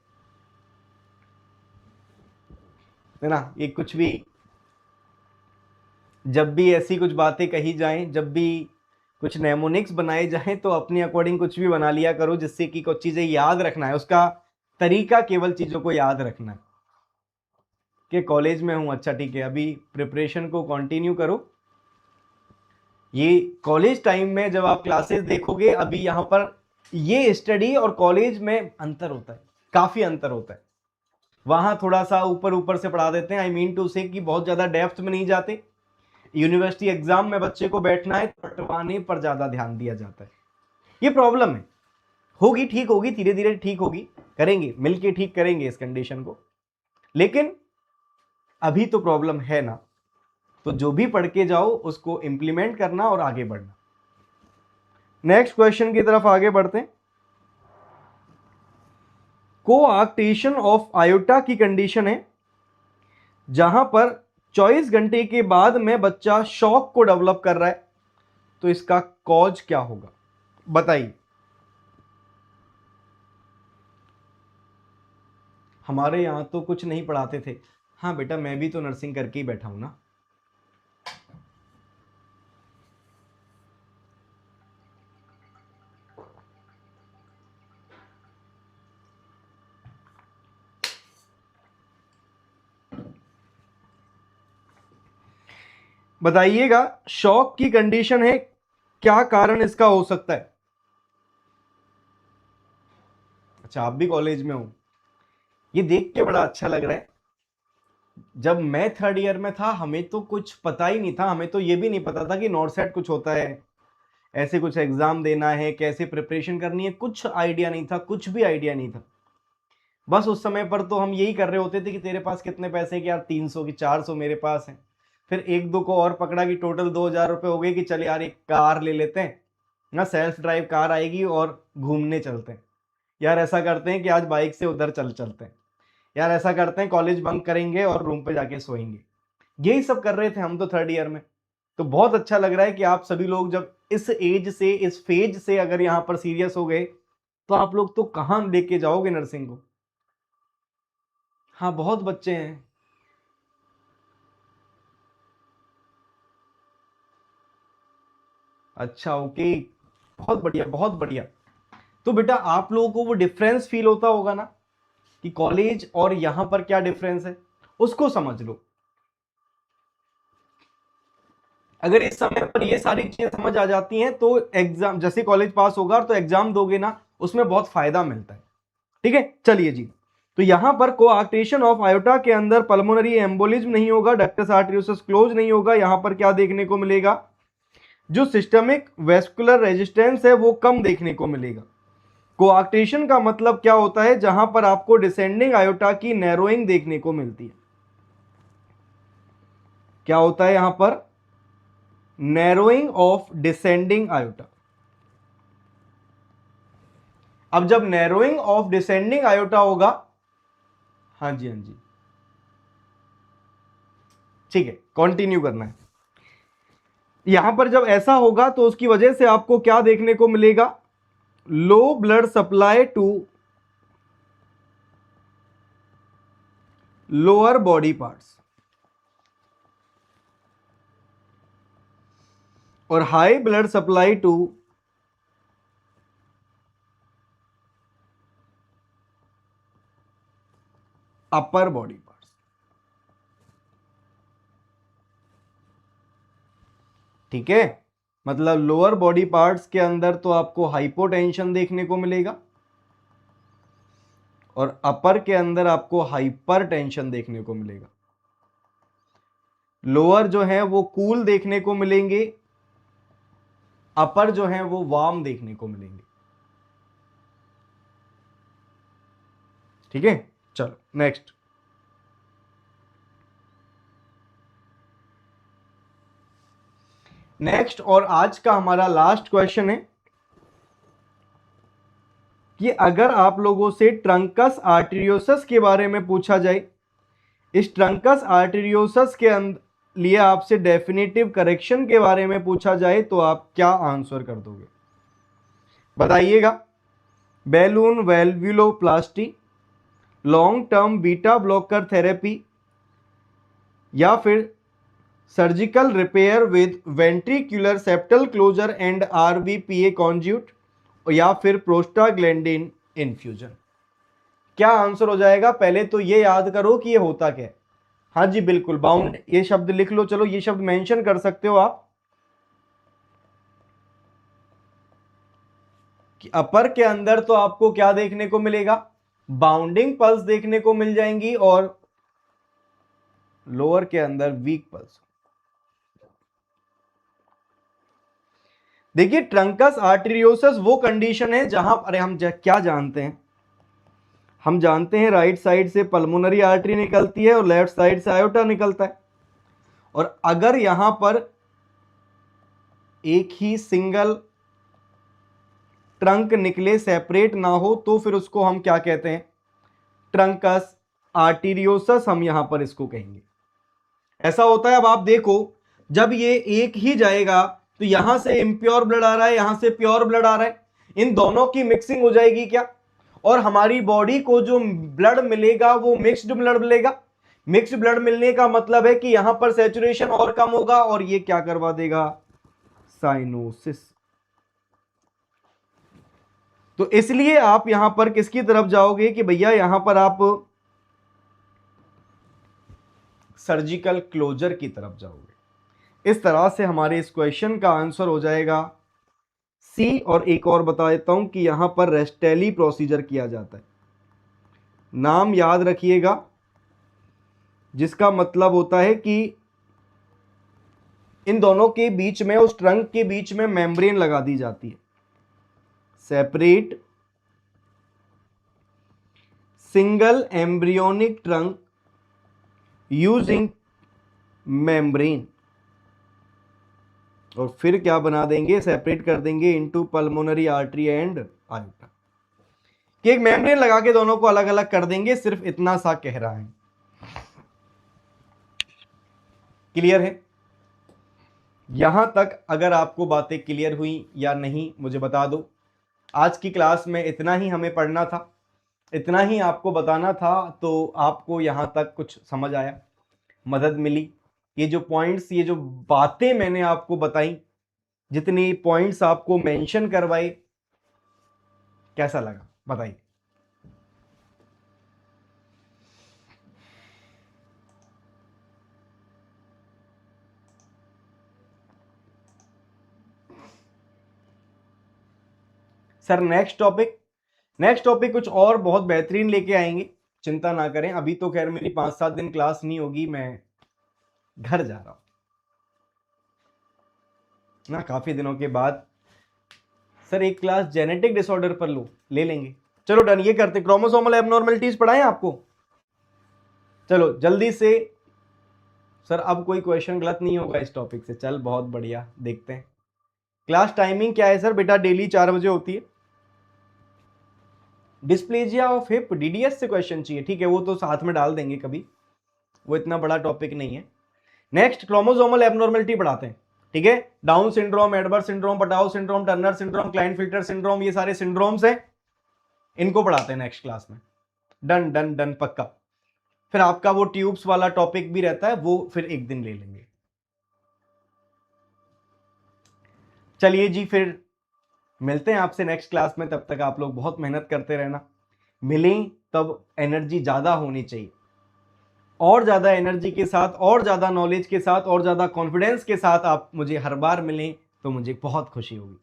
है ना। ये कुछ भी जब भी ऐसी कुछ बातें कही जाएं, जब भी कुछ नेमोनिक्स बनाए जाएं, तो अपने अकॉर्डिंग कुछ भी बना लिया करो, जिससे कि कुछ चीजें याद रखना है, उसका तरीका केवल चीजों को याद रखना है। कि कॉलेज में हूं, अच्छा ठीक है, अभी प्रिपरेशन को कंटिन्यू करो। ये कॉलेज टाइम में जब आप क्लासेस देखोगे, अभी यहां पर ये स्टडी और कॉलेज में अंतर होता है, काफी अंतर होता है। वहां थोड़ा सा ऊपर ऊपर से पढ़ा देते हैं, आई मीन टू से कि बहुत ज्यादा डेप्थ में नहीं जाते। यूनिवर्सिटी एग्जाम में बच्चे को बैठना है, पढ़वाने पर ज्यादा ध्यान दिया जाता है। ये प्रॉब्लम है, होगी, ठीक होगी, धीरे धीरे ठीक होगी, करेंगे मिलके, ठीक करेंगे इस कंडीशन को। लेकिन अभी तो प्रॉब्लम है ना, तो जो भी पढ़ के जाओ उसको इंप्लीमेंट करना और आगे बढ़ना। नेक्स्ट क्वेश्चन की तरफ आगे बढ़ते हैं। कोआक्टेशन ऑफ आयोटा की कंडीशन है जहां पर 24 घंटे के बाद में बच्चा शॉक को डेवलप कर रहा है, तो इसका कॉज क्या होगा बताइए। हमारे यहां तो कुछ नहीं पढ़ाते थे। हाँ बेटा, मैं भी तो नर्सिंग करके ही बैठा हूं ना। बताइएगा, शॉक की कंडीशन है, क्या कारण इसका हो सकता है? अच्छा, आप भी कॉलेज में हो, ये देख के बड़ा अच्छा लग रहा है। जब मैं थर्ड ईयर में था, हमें तो कुछ पता ही नहीं था, हमें तो ये भी नहीं पता था कि नॉर्सेट कुछ होता है, ऐसे कुछ एग्जाम देना है, कैसे प्रिपरेशन करनी है, कुछ आइडिया नहीं था, कुछ भी आइडिया नहीं था। बस उस समय पर तो हम यही कर रहे होते थे कि तेरे पास कितने पैसे कि यार 300 की 400 मेरे पास है। फिर एक दो को और पकड़ा कि टोटल 2000 रुपये हो गए, कि चल यार एक कार ले लेते हैं ना, सेल्फ ड्राइव कार आएगी और घूमने चलते हैं। यार ऐसा करते हैं कि आज बाइक से उधर चलते हैं। यार ऐसा करते हैं कॉलेज बंक करेंगे और रूम पे जाके सोएंगे। यही सब कर रहे थे हम तो थर्ड ईयर में। तो बहुत अच्छा लग रहा है कि आप सभी लोग जब इस एज से, इस फेज से अगर यहाँ पर सीरियस हो गए, तो आप लोग तो कहाँ लेके जाओगे नर्सिंग को। हाँ बहुत बच्चे हैं। अच्छा ओके, बहुत बढ़िया बहुत बढ़िया। तो बेटा आप लोगों को वो डिफरेंस फील होता होगा ना, कि कॉलेज और यहां पर क्या डिफरेंस है, उसको समझ लो। अगर इस समय पर ये सारी चीजें समझ आ जाती हैं तो एग्जाम, जैसे कॉलेज पास होगा तो एग्जाम दोगे ना, उसमें बहुत फायदा मिलता है। ठीक है, चलिए जी। तो यहां पर कोआक्टेशन ऑफ आयोटा के अंदर पल्मोनरी एम्बोलिज्म नहीं होगा, डक्टस आर्टरियोसस क्लोज नहीं होगा। यहां पर क्या देखने को मिलेगा, जो सिस्टमिक वेस्कुलर रेजिस्टेंस है वो कम देखने को मिलेगा। कोआक्टेशन का मतलब क्या होता है, जहां पर आपको डिसेंडिंग आयोटा की नैरोइंग देखने को मिलती है। क्या होता है यहां पर, नैरोइंग ऑफ डिसेंडिंग आयोटा। अब जब नैरोइंग ऑफ डिसेंडिंग आयोटा होगा, हाँ जी हाँ जी, ठीक है, कंटिन्यू करना है। यहां पर जब ऐसा होगा तो उसकी वजह से आपको क्या देखने को मिलेगा, low blood supply to lower body parts और high blood supply to upper body parts. ठीक है, मतलब लोअर बॉडी पार्ट्स के अंदर तो आपको हाइपोटेंशन देखने को मिलेगा और अपर के अंदर आपको हाइपर टेंशन देखने को मिलेगा। लोअर जो है वो कूल देखने को मिलेंगे, अपर जो है वो वार्म देखने को मिलेंगे। ठीक है, चलो नेक्स्ट। नेक्स्ट और आज का हमारा लास्ट क्वेश्चन है कि अगर आप लोगों से ट्रंकस आर्टेरियोसस के बारे में पूछा जाए, इस ट्रंकस आर्टेरियोसस के लिए आपसे डेफिनेटिव करेक्शन के बारे में पूछा जाए तो आप क्या आंसर कर दोगे, बताइएगा। Balloon valvuloplasty, long term beta blocker therapy, या फिर surgical repair with ventricular septal closure and RVPA conduit, या फिर प्रोस्टाग्लैंडिन इन्फ्यूजन। क्या आंसर हो जाएगा, पहले तो ये याद करो कि ये होता क्या है। हाँ जी बिल्कुल, बाउंड ये शब्द लिख लो, चलो ये शब्द मेंशन कर सकते हो आप कि अपर के अंदर तो आपको क्या देखने को मिलेगा, बाउंडिंग पल्स देखने को मिल जाएंगी और लोअर के अंदर वीक पल्स। देखिए ट्रंकस आर्टेरियोसस वो कंडीशन है जहां, अरे हम क्या जानते हैं, हम जानते हैं राइट साइड से पल्मोनरी आर्टरी निकलती है और लेफ्ट साइड से आयोटा निकलता है। और अगर यहां पर एक ही सिंगल ट्रंक निकले, सेपरेट ना हो, तो फिर उसको हम क्या कहते हैं, ट्रंकस आर्टेरियोसस हम यहां पर इसको कहेंगे। ऐसा होता है, अब आप देखो जब ये एक ही जाएगा तो यहां से इम्प्योर ब्लड आ रहा है, यहां से प्योर ब्लड आ रहा है, इन दोनों की मिक्सिंग हो जाएगी क्या, और हमारी बॉडी को जो ब्लड मिलेगा वो मिक्स्ड ब्लड मिलेगा। मिक्स्ड ब्लड मिलने का मतलब है कि यहां पर सैचुरेशन और कम होगा और ये क्या करवा देगा, साइनोसिस। तो इसलिए आप यहां पर किसकी तरफ जाओगे कि भैया यहां पर आप सर्जिकल क्लोजर की तरफ जाओगे। इस तरह से हमारे इस क्वेश्चन का आंसर हो जाएगा सी। और एक और बता देता हूं कि यहां पर रेस्टेली प्रोसीजर किया जाता है, नाम याद रखिएगा, जिसका मतलब होता है कि इन दोनों के बीच में, उस ट्रंक के बीच में मेम्ब्रेन लगा दी जाती है, separate single embryonic trunk using membrane. और फिर क्या बना देंगे, सेपरेट कर देंगे into pulmonary artery and iota, कि एक मेम्ब्रेन लगा के दोनों को अलग अलग कर देंगे, सिर्फ इतना सा कह रहा है। क्लियर है, यहां तक अगर आपको बातें क्लियर हुई या नहीं मुझे बता दो। आज की क्लास में इतना ही हमें पढ़ना था, इतना ही आपको बताना था, तो आपको यहां तक कुछ समझ आया, मदद मिली। ये जो पॉइंट्स, ये जो बातें मैंने आपको बताई, जितनी पॉइंट्स आपको मेंशन करवाए, कैसा लगा बताइए। सर नेक्स्ट टॉपिक कुछ और बहुत बेहतरीन लेके आएंगे, चिंता ना करें। अभी तो खैर मेरी 5-7 दिन क्लास नहीं होगी, मैं घर जा रहा हूं ना काफी दिनों के बाद। सर एक क्लास जेनेटिक डिसऑर्डर पर ले लेंगे। चलो डन, ये करते, क्रोमोसोमल एबनॉर्मलिटीज पढ़ाएं आपको। चलो जल्दी से सर, अब कोई क्वेश्चन गलत नहीं होगा इस टॉपिक से। चल बहुत बढ़िया, देखते हैं क्लास टाइमिंग क्या है। सर बेटा डेली 4 बजे होती है। डिस्प्लेजिया ऑफ हिप डीडीएस से क्वेश्चन चाहिए, ठीक है, वो तो साथ में डाल देंगे कभी, वो इतना बड़ा टॉपिक नहीं है। नेक्स्ट क्रोमोसोमल एबनॉर्मलिटी पढ़ाते हैं, ठीक है। Down syndrome, Edward syndrome, Patau syndrome, Turner syndrome, Klinefelter syndrome, ये सारे सिंड्रोम्स हैं, इनको पढ़ाते हैं नेक्स्ट क्लास में। डन डन डन, पक्का। फिर आपका वो ट्यूब्स वाला टॉपिक भी रहता है, वो फिर एक दिन ले लेंगे। चलिए जी, फिर मिलते हैं आपसे नेक्स्ट क्लास में। तब तक आप लोग बहुत मेहनत करते रहना। मिलें तब एनर्जी ज्यादा होनी चाहिए, और ज्यादा एनर्जी के साथ, और ज्यादा नॉलेज के साथ, और ज्यादा कॉन्फिडेंस के साथ आप मुझे हर बार मिलें तो मुझे बहुत खुशी होगी।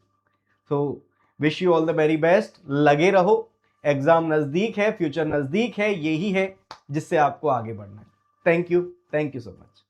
तो wish you all the very best. लगे रहो, एग्जाम नजदीक है, फ्यूचर नजदीक है, यही है जिससे आपको आगे बढ़ना है। Thank you so much.